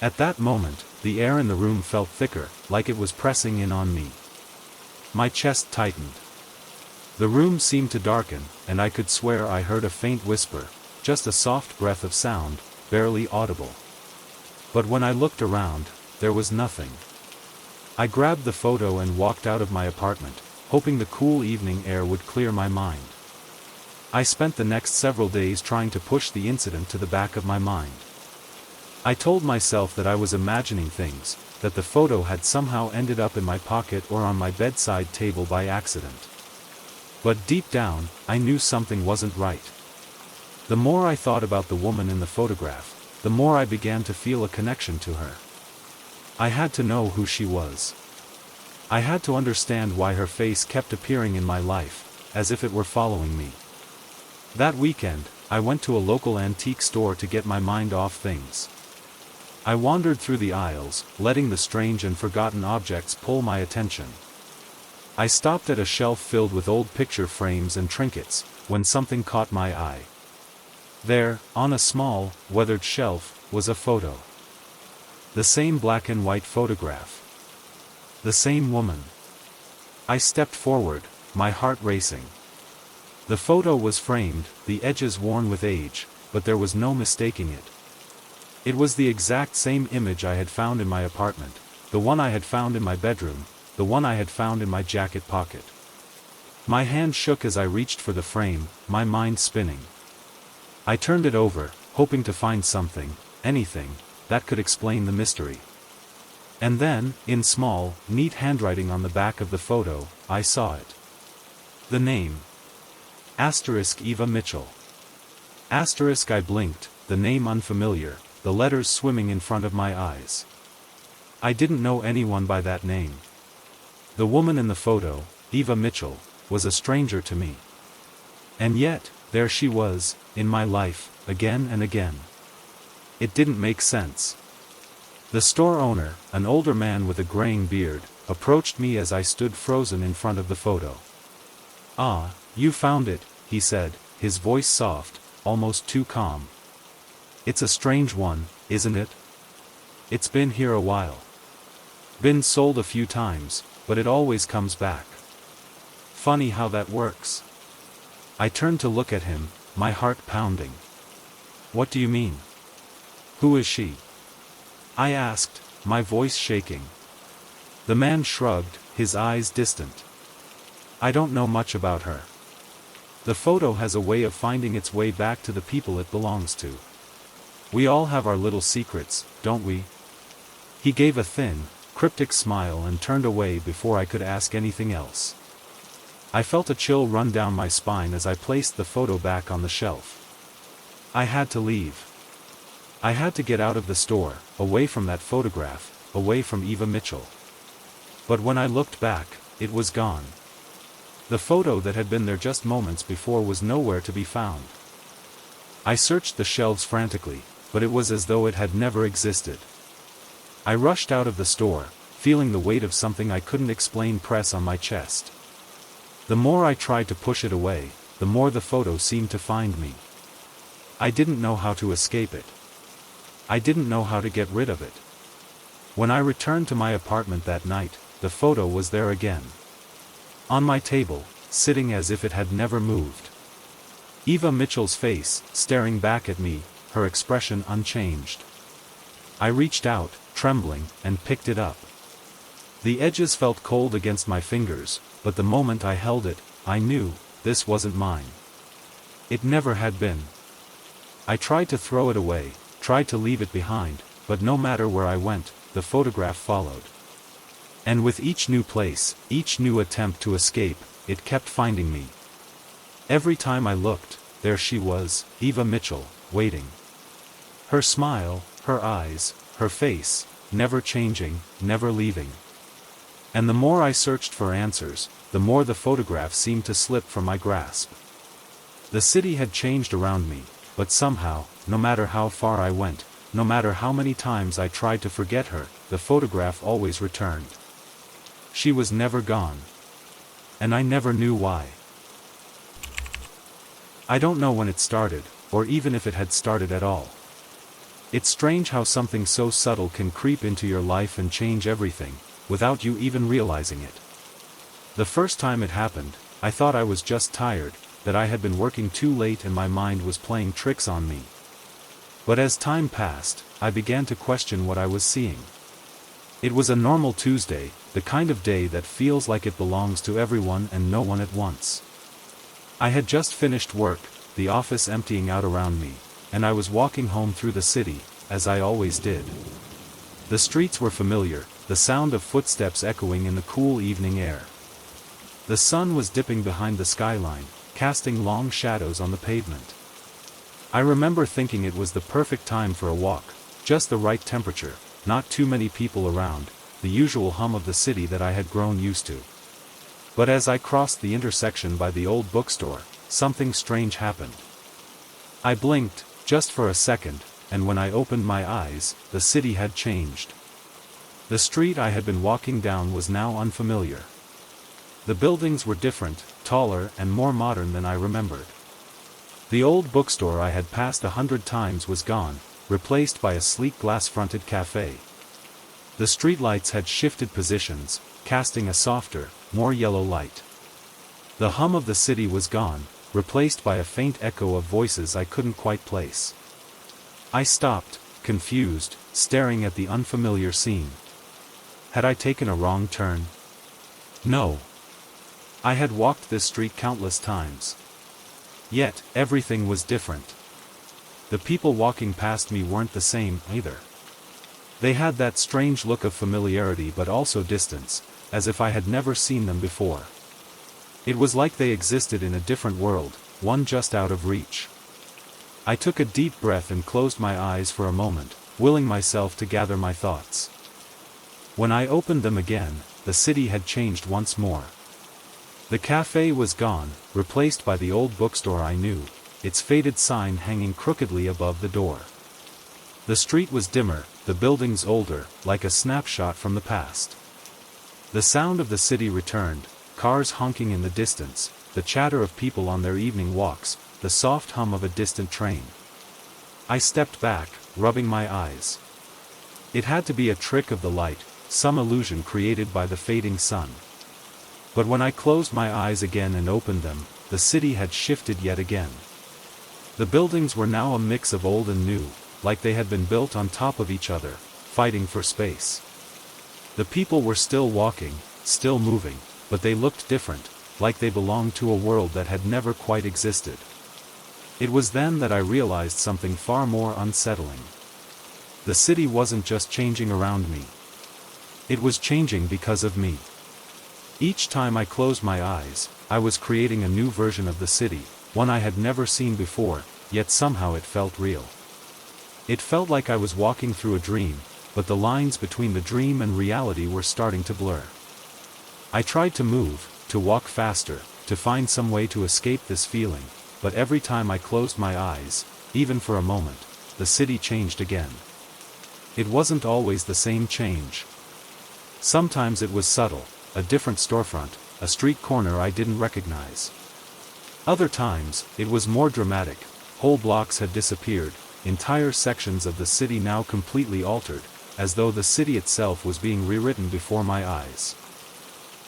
At that moment, the air in the room felt thicker, like it was pressing in on me. My chest tightened. The room seemed to darken, and I could swear I heard a faint whisper, just a soft breath of sound, barely audible. But when I looked around, there was nothing. I grabbed the photo and walked out of my apartment, hoping the cool evening air would clear my mind. I spent the next several days trying to push the incident to the back of my mind. I told myself that I was imagining things, that the photo had somehow ended up in my pocket or on my bedside table by accident. But deep down, I knew something wasn't right. The more I thought about the woman in the photograph, the more I began to feel a connection to her. I had to know who she was. I had to understand why her face kept appearing in my life, as if it were following me. That weekend, I went to a local antique store to get my mind off things. I wandered through the aisles, letting the strange and forgotten objects pull my attention. I stopped at a shelf filled with old picture frames and trinkets, when something caught my eye. There, on a small, weathered shelf, was a photo. The same black and white photograph. The same woman. I stepped forward, my heart racing. The photo was framed, the edges worn with age, but there was no mistaking it. It was the exact same image I had found in my apartment, the one I had found in my bedroom, the one I had found in my jacket pocket. My hand shook as I reached for the frame, my mind spinning. I turned it over, hoping to find something, anything, that could explain the mystery. And then, in small, neat handwriting on the back of the photo, I saw it. The name. Eva Mitchell. I blinked, the name unfamiliar, the letters swimming in front of my eyes. I didn't know anyone by that name. The woman in the photo, Eva Mitchell, was a stranger to me. And yet, there she was, in my life, again and again. It didn't make sense. The store owner, an older man with a graying beard, approached me as I stood frozen in front of the photo. "Ah, you found it," he said, his voice soft, almost too calm. "It's a strange one, isn't it? It's been here a while. Been sold a few times, but it always comes back. Funny how that works." I turned to look at him, my heart pounding. "What do you mean? Who is she?" I asked, my voice shaking. The man shrugged, his eyes distant. "I don't know much about her. The photo has a way of finding its way back to the people it belongs to. We all have our little secrets, don't we?" He gave a thin, cryptic smile and turned away before I could ask anything else. I felt a chill run down my spine as I placed the photo back on the shelf. I had to leave. I had to get out of the store, away from that photograph, away from Eva Mitchell. But when I looked back, it was gone. The photo that had been there just moments before was nowhere to be found. I searched the shelves frantically, but it was as though it had never existed. I rushed out of the store, feeling the weight of something I couldn't explain press on my chest. The more I tried to push it away, the more the photo seemed to find me. I didn't know how to escape it. I didn't know how to get rid of it. When I returned to my apartment that night, the photo was there again. On my table, sitting as if it had never moved. Eva Mitchell's face, staring back at me, her expression unchanged. I reached out, trembling, and picked it up. The edges felt cold against my fingers, but the moment I held it, I knew, this wasn't mine. It never had been. I tried to throw it away, tried to leave it behind, but no matter where I went, the photograph followed. And with each new place, each new attempt to escape, it kept finding me. Every time I looked, there she was, Eva Mitchell, waiting. Her smile, her eyes, her face, never changing, never leaving. And the more I searched for answers, the more the photograph seemed to slip from my grasp. The city had changed around me, but somehow, no matter how far I went, no matter how many times I tried to forget her, the photograph always returned. She was never gone. And I never knew why. I don't know when it started, or even if it had started at all. It's strange how something so subtle can creep into your life and change everything, without you even realizing it. The first time it happened, I thought I was just tired, that I had been working too late and my mind was playing tricks on me. But as time passed, I began to question what I was seeing. It was a normal Tuesday, the kind of day that feels like it belongs to everyone and no one at once. I had just finished work, the office emptying out around me, and I was walking home through the city, as I always did. The streets were familiar, the sound of footsteps echoing in the cool evening air. The sun was dipping behind the skyline, casting long shadows on the pavement. I remember thinking it was the perfect time for a walk, just the right temperature, not too many people around, the usual hum of the city that I had grown used to. But as I crossed the intersection by the old bookstore, something strange happened. I blinked, just for a second, and when I opened my eyes, the city had changed. The street I had been walking down was now unfamiliar. The buildings were different, taller and more modern than I remembered. The old bookstore I had passed 100 times was gone, replaced by a sleek glass-fronted cafe. The streetlights had shifted positions, casting a softer, more yellow light. The hum of the city was gone, replaced by a faint echo of voices I couldn't quite place. I stopped, confused, staring at the unfamiliar scene. Had I taken a wrong turn? No. I had walked this street countless times. Yet, everything was different. The people walking past me weren't the same, either. They had that strange look of familiarity but also distance, as if I had never seen them before. It was like they existed in a different world, one just out of reach. I took a deep breath and closed my eyes for a moment, willing myself to gather my thoughts. When I opened them again, the city had changed once more. The cafe was gone, replaced by the old bookstore I knew, its faded sign hanging crookedly above the door. The street was dimmer, the buildings older, like a snapshot from the past. The sound of the city returned, cars honking in the distance, the chatter of people on their evening walks, the soft hum of a distant train. I stepped back, rubbing my eyes. It had to be a trick of the light, some illusion created by the fading sun. But when I closed my eyes again and opened them, the city had shifted yet again. The buildings were now a mix of old and new, like they had been built on top of each other, fighting for space. The people were still walking, still moving, but they looked different, like they belonged to a world that had never quite existed. It was then that I realized something far more unsettling. The city wasn't just changing around me. It was changing because of me. Each time I closed my eyes, I was creating a new version of the city, one I had never seen before, yet somehow it felt real. It felt like I was walking through a dream, but the lines between the dream and reality were starting to blur. I tried to move, to walk faster, to find some way to escape this feeling, but every time I closed my eyes, even for a moment, the city changed again. It wasn't always the same change. Sometimes it was subtle, a different storefront, a street corner I didn't recognize. Other times, it was more dramatic, whole blocks had disappeared, entire sections of the city now completely altered, as though the city itself was being rewritten before my eyes.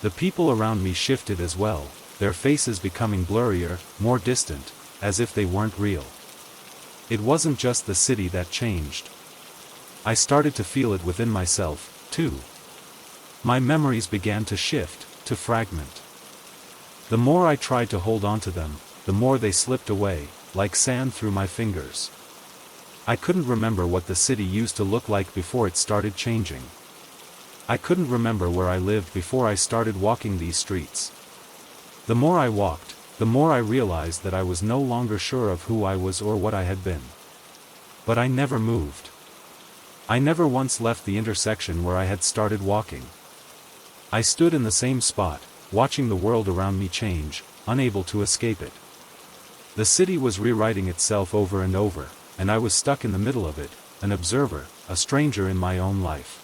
The people around me shifted as well, their faces becoming blurrier, more distant, as if they weren't real. It wasn't just the city that changed. I started to feel it within myself, too. My memories began to shift, to fragment. The more I tried to hold on to them, the more they slipped away, like sand through my fingers. I couldn't remember what the city used to look like before it started changing. I couldn't remember where I lived before I started walking these streets. The more I walked, the more I realized that I was no longer sure of who I was or what I had been. But I never moved. I never once left the intersection where I had started walking. I stood in the same spot, watching the world around me change, unable to escape it. The city was rewriting itself over and over, and I was stuck in the middle of it, an observer, a stranger in my own life.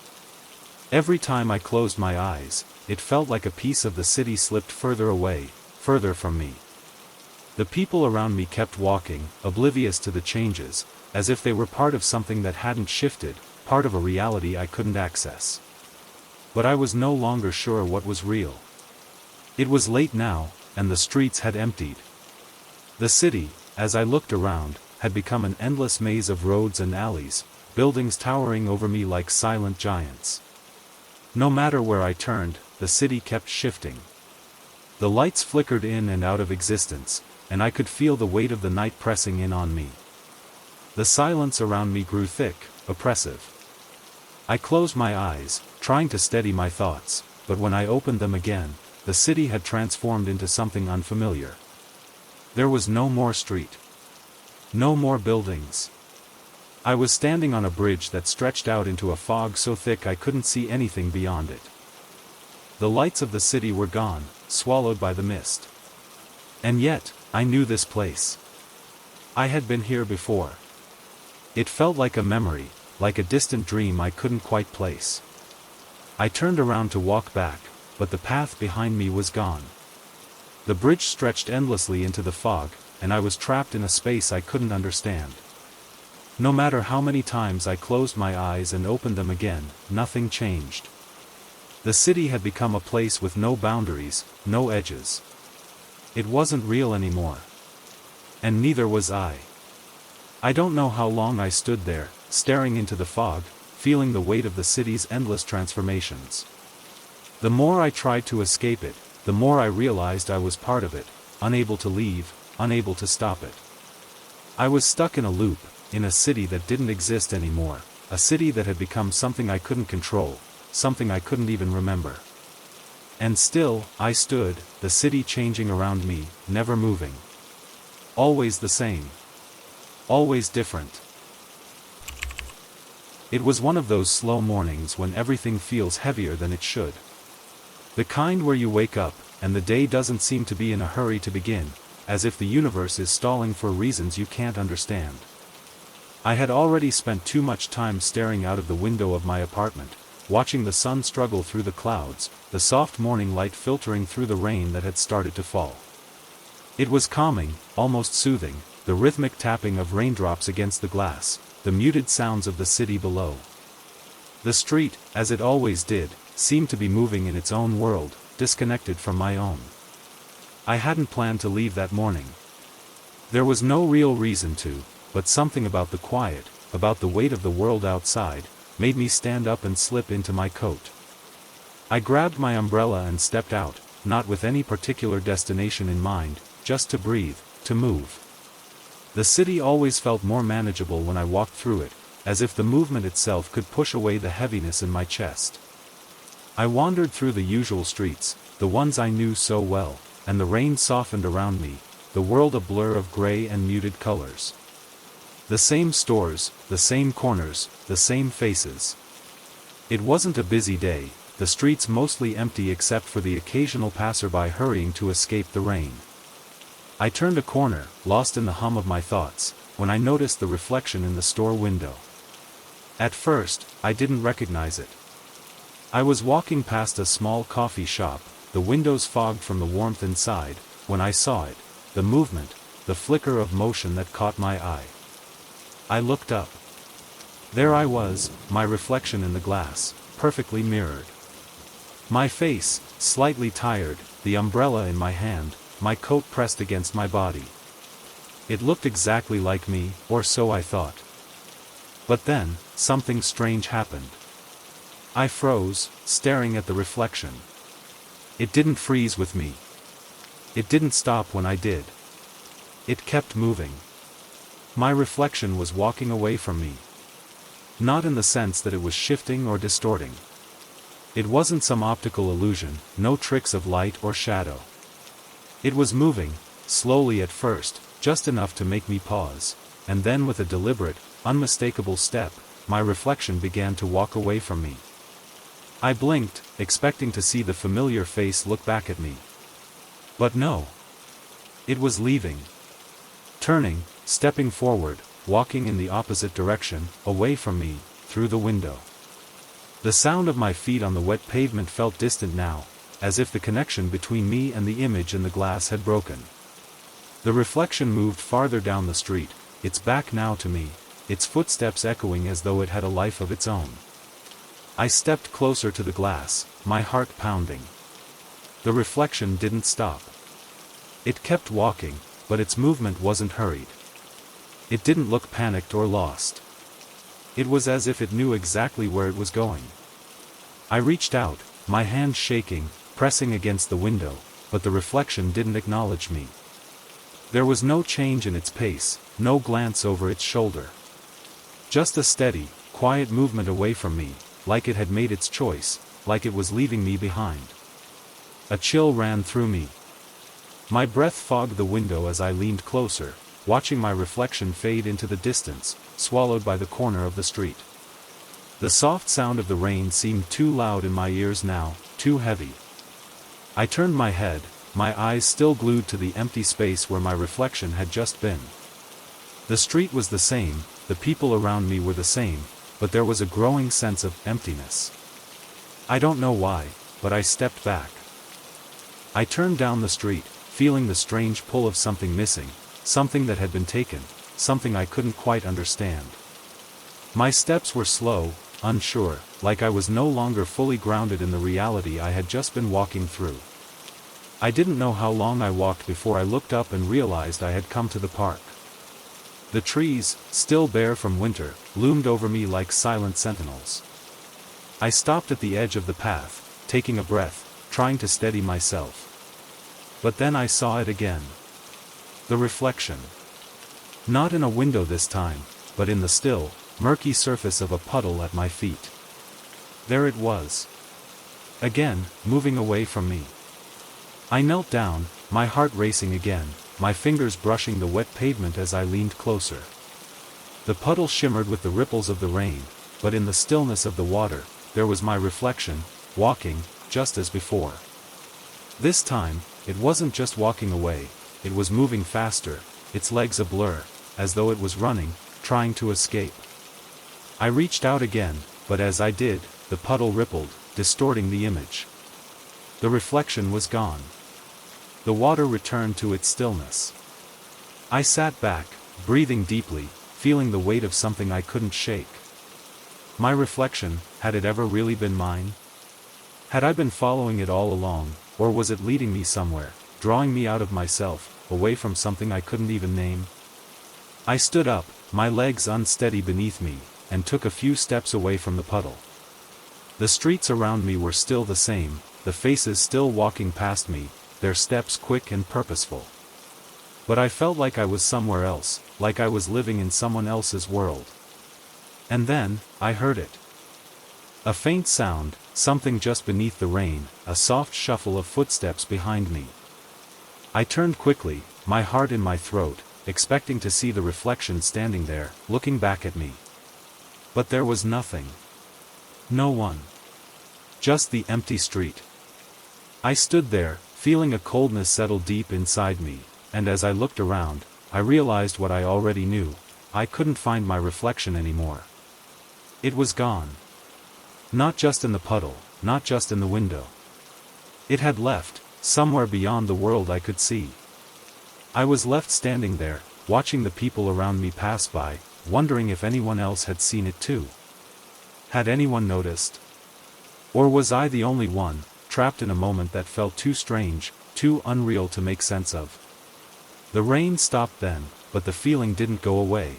Every time I closed my eyes, it felt like a piece of the city slipped further away, further from me. The people around me kept walking, oblivious to the changes, as if they were part of something that hadn't shifted, part of a reality I couldn't access. But I was no longer sure what was real. It was late now, and the streets had emptied. The city, as I looked around, had become an endless maze of roads and alleys, buildings towering over me like silent giants. No matter where I turned, the city kept shifting. The lights flickered in and out of existence, and I could feel the weight of the night pressing in on me. The silence around me grew thick, oppressive. I closed my eyes, trying to steady my thoughts, but when I opened them again, the city had transformed into something unfamiliar. There was no more street. No more buildings. I was standing on a bridge that stretched out into a fog so thick I couldn't see anything beyond it. The lights of the city were gone, swallowed by the mist. And yet, I knew this place. I had been here before. It felt like a memory, like a distant dream I couldn't quite place. I turned around to walk back, but the path behind me was gone. The bridge stretched endlessly into the fog, and I was trapped in a space I couldn't understand. No matter how many times I closed my eyes and opened them again, nothing changed. The city had become a place with no boundaries, no edges. It wasn't real anymore. And neither was I. I don't know how long I stood there, staring into the fog, feeling the weight of the city's endless transformations. The more I tried to escape it, the more I realized I was part of it, unable to leave, unable to stop it. I was stuck in a loop, in a city that didn't exist anymore, a city that had become something I couldn't control, something I couldn't even remember. And still, I stood, the city changing around me, never moving. Always the same. Always different. It was one of those slow mornings when everything feels heavier than it should. The kind where you wake up, and the day doesn't seem to be in a hurry to begin, as if the universe is stalling for reasons you can't understand. I had already spent too much time staring out of the window of my apartment, watching the sun struggle through the clouds, the soft morning light filtering through the rain that had started to fall. It was calming, almost soothing, the rhythmic tapping of raindrops against the glass, the muted sounds of the city below. The street, as it always did, seemed to be moving in its own world, disconnected from my own. I hadn't planned to leave that morning. There was no real reason to, but something about the quiet, about the weight of the world outside, made me stand up and slip into my coat. I grabbed my umbrella and stepped out, not with any particular destination in mind, just to breathe, to move. The city always felt more manageable when I walked through it, as if the movement itself could push away the heaviness in my chest. I wandered through the usual streets, the ones I knew so well, and the rain softened around me, the world a blur of gray and muted colors. The same stores, the same corners, the same faces. It wasn't a busy day, the streets mostly empty except for the occasional passerby hurrying to escape the rain. I turned a corner, lost in the hum of my thoughts, when I noticed the reflection in the store window. At first, I didn't recognize it. I was walking past a small coffee shop, the windows fogged from the warmth inside, when I saw it, the movement, the flicker of motion that caught my eye. I looked up. There I was, my reflection in the glass, perfectly mirrored. My face, slightly tired, the umbrella in my hand, my coat pressed against my body. It looked exactly like me, or so I thought. But then, something strange happened. I froze, staring at the reflection. It didn't freeze with me. It didn't stop when I did. It kept moving. My reflection was walking away from me. Not in the sense that it was shifting or distorting. It wasn't some optical illusion, no tricks of light or shadow. It was moving, slowly at first, just enough to make me pause, and then with a deliberate, unmistakable step, my reflection began to walk away from me. I blinked, expecting to see the familiar face look back at me. But no. It was leaving. Turning, stepping forward, walking in the opposite direction, away from me, through the window. The sound of my feet on the wet pavement felt distant now, as if the connection between me and the image in the glass had broken. The reflection moved farther down the street, its back now to me, its footsteps echoing as though it had a life of its own. I stepped closer to the glass, my heart pounding. The reflection didn't stop. It kept walking, but its movement wasn't hurried. It didn't look panicked or lost. It was as if it knew exactly where it was going. I reached out, my hand shaking, pressing against the window, but the reflection didn't acknowledge me. There was no change in its pace, no glance over its shoulder. Just a steady, quiet movement away from me, like it had made its choice, like it was leaving me behind. A chill ran through me. My breath fogged the window as I leaned closer, watching my reflection fade into the distance, swallowed by the corner of the street. The soft sound of the rain seemed too loud in my ears now, too heavy. I turned my head, my eyes still glued to the empty space where my reflection had just been. The street was the same, the people around me were the same, but there was a growing sense of emptiness. I don't know why, but I stepped back. I turned down the street, feeling the strange pull of something missing, something that had been taken, something I couldn't quite understand. My steps were slow, unsure, like I was no longer fully grounded in the reality I had just been walking through. I didn't know how long I walked before I looked up and realized I had come to the park. The trees, still bare from winter, loomed over me like silent sentinels. I stopped at the edge of the path, taking a breath, trying to steady myself. But then I saw it again. The reflection. Not in a window this time, but in the still, murky surface of a puddle at my feet. There it was. Again, moving away from me. I knelt down, my heart racing again, my fingers brushing the wet pavement as I leaned closer. The puddle shimmered with the ripples of the rain, but in the stillness of the water, there was my reflection, walking, just as before. This time, it wasn't just walking away, it was moving faster, its legs a blur, as though it was running, trying to escape. I reached out again, but as I did, the puddle rippled, distorting the image. The reflection was gone. The water returned to its stillness. I sat back, breathing deeply, feeling the weight of something I couldn't shake. My reflection, had it ever really been mine? Had I been following it all along, or was it leading me somewhere, drawing me out of myself, away from something I couldn't even name? I stood up, my legs unsteady beneath me, and took a few steps away from the puddle. The streets around me were still the same, the faces still walking past me, their steps quick and purposeful. But I felt like I was somewhere else, like I was living in someone else's world. And then, I heard it. A faint sound, something just beneath the rain, a soft shuffle of footsteps behind me. I turned quickly, my heart in my throat, expecting to see the reflection standing there, looking back at me. But there was nothing. No one. Just the empty street. I stood there, feeling a coldness settle deep inside me, and as I looked around, I realized what I already knew: I couldn't find my reflection anymore. It was gone. Not just in the puddle, not just in the window. It had left, somewhere beyond the world I could see. I was left standing there, watching the people around me pass by, wondering if anyone else had seen it too. Had anyone noticed? Or was I the only one, trapped in a moment that felt too strange, too unreal to make sense of? The rain stopped then, but the feeling didn't go away.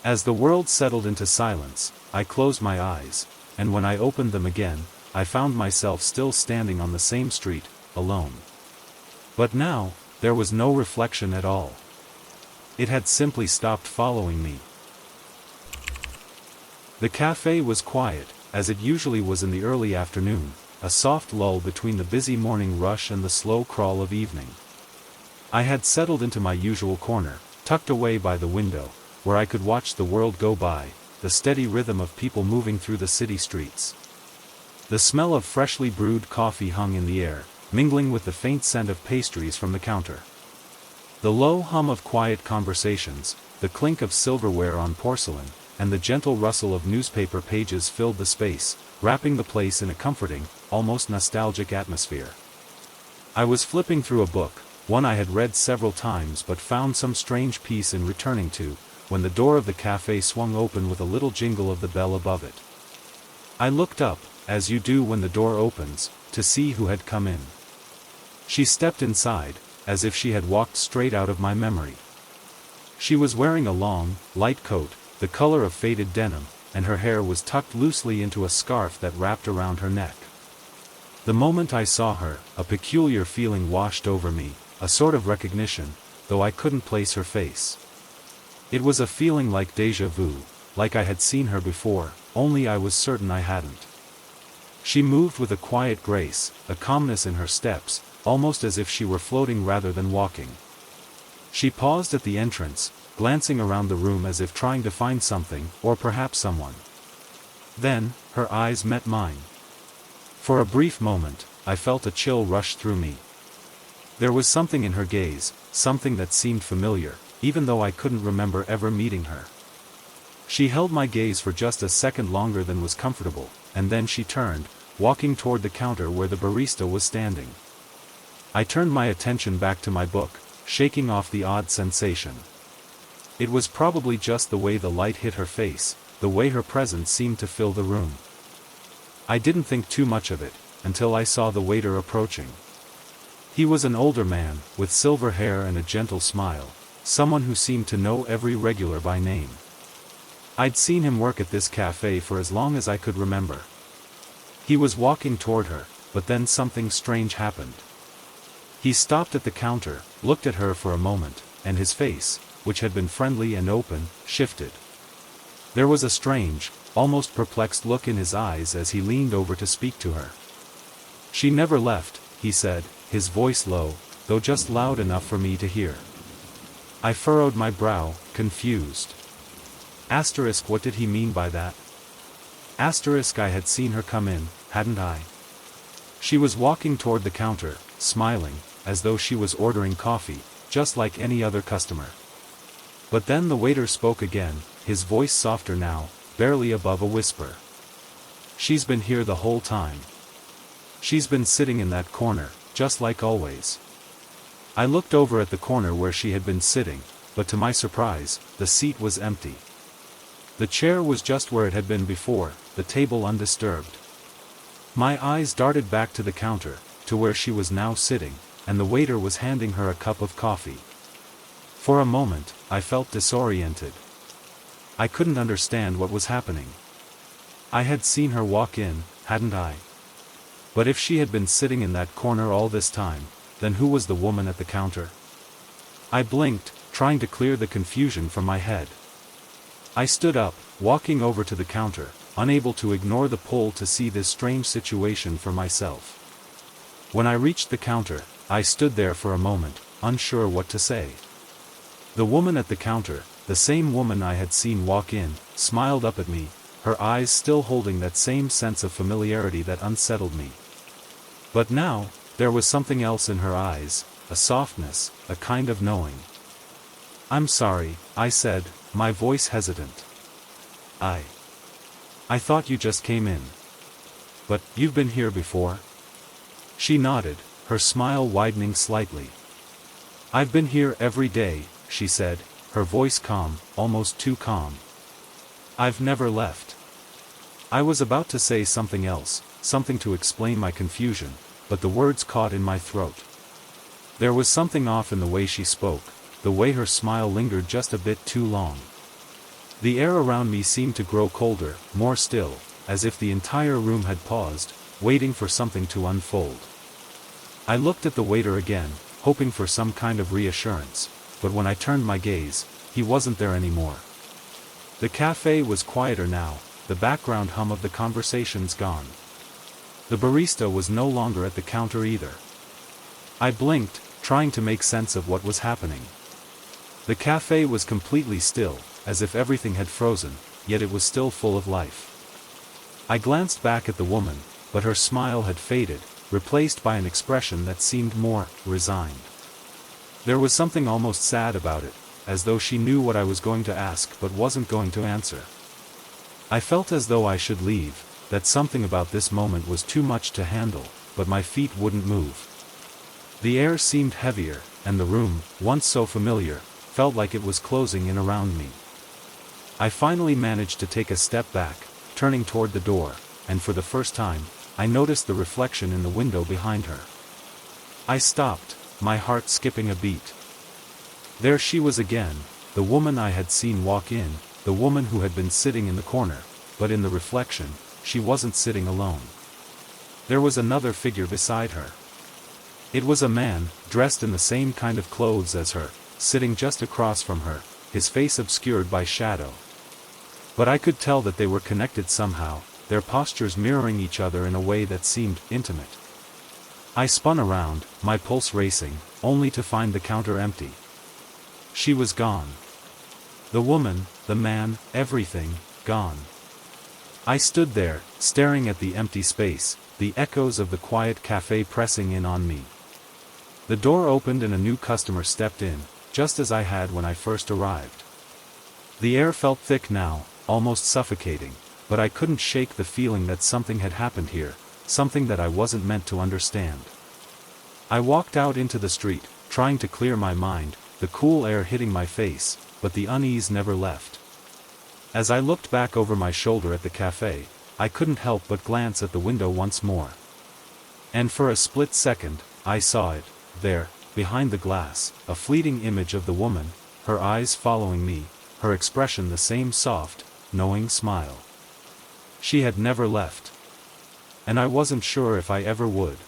As the world settled into silence, I closed my eyes, and when I opened them again, I found myself still standing on the same street, alone. But now, there was no reflection at all. It had simply stopped following me. The cafe was quiet, as it usually was in the early afternoon, a soft lull between the busy morning rush and the slow crawl of evening. I had settled into my usual corner, tucked away by the window, where I could watch the world go by, the steady rhythm of people moving through the city streets. The smell of freshly brewed coffee hung in the air, mingling with the faint scent of pastries from the counter. The low hum of quiet conversations, the clink of silverware on porcelain, and the gentle rustle of newspaper pages filled the space, wrapping the place in a comforting, almost nostalgic atmosphere. I was flipping through a book, one I had read several times but found some strange peace in returning to, when the door of the cafe swung open with a little jingle of the bell above it. I looked up, as you do when the door opens, to see who had come in. She stepped inside, as if she had walked straight out of my memory. She was wearing a long, light coat, the color of faded denim, and her hair was tucked loosely into a scarf that wrapped around her neck. The moment I saw her, a peculiar feeling washed over me, a sort of recognition, though I couldn't place her face. It was a feeling like déjà vu, like I had seen her before, only I was certain I hadn't. She moved with a quiet grace, a calmness in her steps, almost as if she were floating rather than walking. She paused at the entrance, glancing around the room as if trying to find something, or perhaps someone. Then, her eyes met mine. For a brief moment, I felt a chill rush through me. There was something in her gaze, something that seemed familiar, even though I couldn't remember ever meeting her. She held my gaze for just a second longer than was comfortable, and then she turned, walking toward the counter where the barista was standing. I turned my attention back to my book, shaking off the odd sensation. It was probably just the way the light hit her face, the way her presence seemed to fill the room. I didn't think too much of it, until I saw the waiter approaching. He was an older man, with silver hair and a gentle smile, someone who seemed to know every regular by name. I'd seen him work at this cafe for as long as I could remember. He was walking toward her, but then something strange happened. He stopped at the counter, looked at her for a moment, and his face, which had been friendly and open, shifted. There was a strange, almost perplexed look in his eyes as he leaned over to speak to her. "She never left," he said, his voice low, though just loud enough for me to hear. I furrowed my brow, confused. Asterisk, what did he mean by that? Asterisk, I had seen her come in, hadn't I? She was walking toward the counter, smiling, as though she was ordering coffee, just like any other customer. But then the waiter spoke again, his voice softer now, barely above a whisper. "She's been here the whole time. She's been sitting in that corner, just like always." I looked over at the corner where she had been sitting, but to my surprise, the seat was empty. The chair was just where it had been before, the table undisturbed. My eyes darted back to the counter, to where she was now sitting, and the waiter was handing her a cup of coffee. For a moment, I felt disoriented. I couldn't understand what was happening. I had seen her walk in, hadn't I? But if she had been sitting in that corner all this time, then who was the woman at the counter? I blinked, trying to clear the confusion from my head. I stood up, walking over to the counter, unable to ignore the pull to see this strange situation for myself. When I reached the counter, I stood there for a moment, unsure what to say. The woman at the counter, the same woman I had seen walk in, smiled up at me, her eyes still holding that same sense of familiarity that unsettled me. But now, there was something else in her eyes, a softness, a kind of knowing. "I'm sorry," I said, my voice hesitant. I thought you just came in. But, you've been here before?" She nodded, her smile widening slightly. "I've been here every day," she said, her voice calm, almost too calm. "I've never left." I was about to say something else, something to explain my confusion, but the words caught in my throat. There was something off in the way she spoke, the way her smile lingered just a bit too long. The air around me seemed to grow colder, more still, as if the entire room had paused, waiting for something to unfold. I looked at the waiter again, hoping for some kind of reassurance, but when I turned my gaze, he wasn't there anymore. The cafe was quieter now, the background hum of the conversations gone. The barista was no longer at the counter either. I blinked, trying to make sense of what was happening. The cafe was completely still, as if everything had frozen, yet it was still full of life. I glanced back at the woman, but her smile had faded, replaced by an expression that seemed more resigned. There was something almost sad about it, as though she knew what I was going to ask but wasn't going to answer. I felt as though I should leave, that something about this moment was too much to handle, but my feet wouldn't move. The air seemed heavier, and the room, once so familiar, felt like it was closing in around me. I finally managed to take a step back, turning toward the door, and for the first time, I noticed the reflection in the window behind her. I stopped, my heart skipping a beat. There she was again, the woman I had seen walk in, the woman who had been sitting in the corner, but in the reflection, she wasn't sitting alone. There was another figure beside her. It was a man, dressed in the same kind of clothes as her, sitting just across from her, his face obscured by shadow. But I could tell that they were connected somehow, their postures mirroring each other in a way that seemed intimate. I spun around, my pulse racing, only to find the counter empty. She was gone. The woman, the man, everything, gone. I stood there, staring at the empty space, the echoes of the quiet cafe pressing in on me. The door opened and a new customer stepped in, just as I had when I first arrived. The air felt thick now, almost suffocating, but I couldn't shake the feeling that something had happened here, something that I wasn't meant to understand. I walked out into the street, trying to clear my mind, the cool air hitting my face, but the unease never left. As I looked back over my shoulder at the cafe, I couldn't help but glance at the window once more. And for a split second, I saw it, there, behind the glass, a fleeting image of the woman, her eyes following me, her expression the same soft, knowing smile. She had never left. And I wasn't sure if I ever would.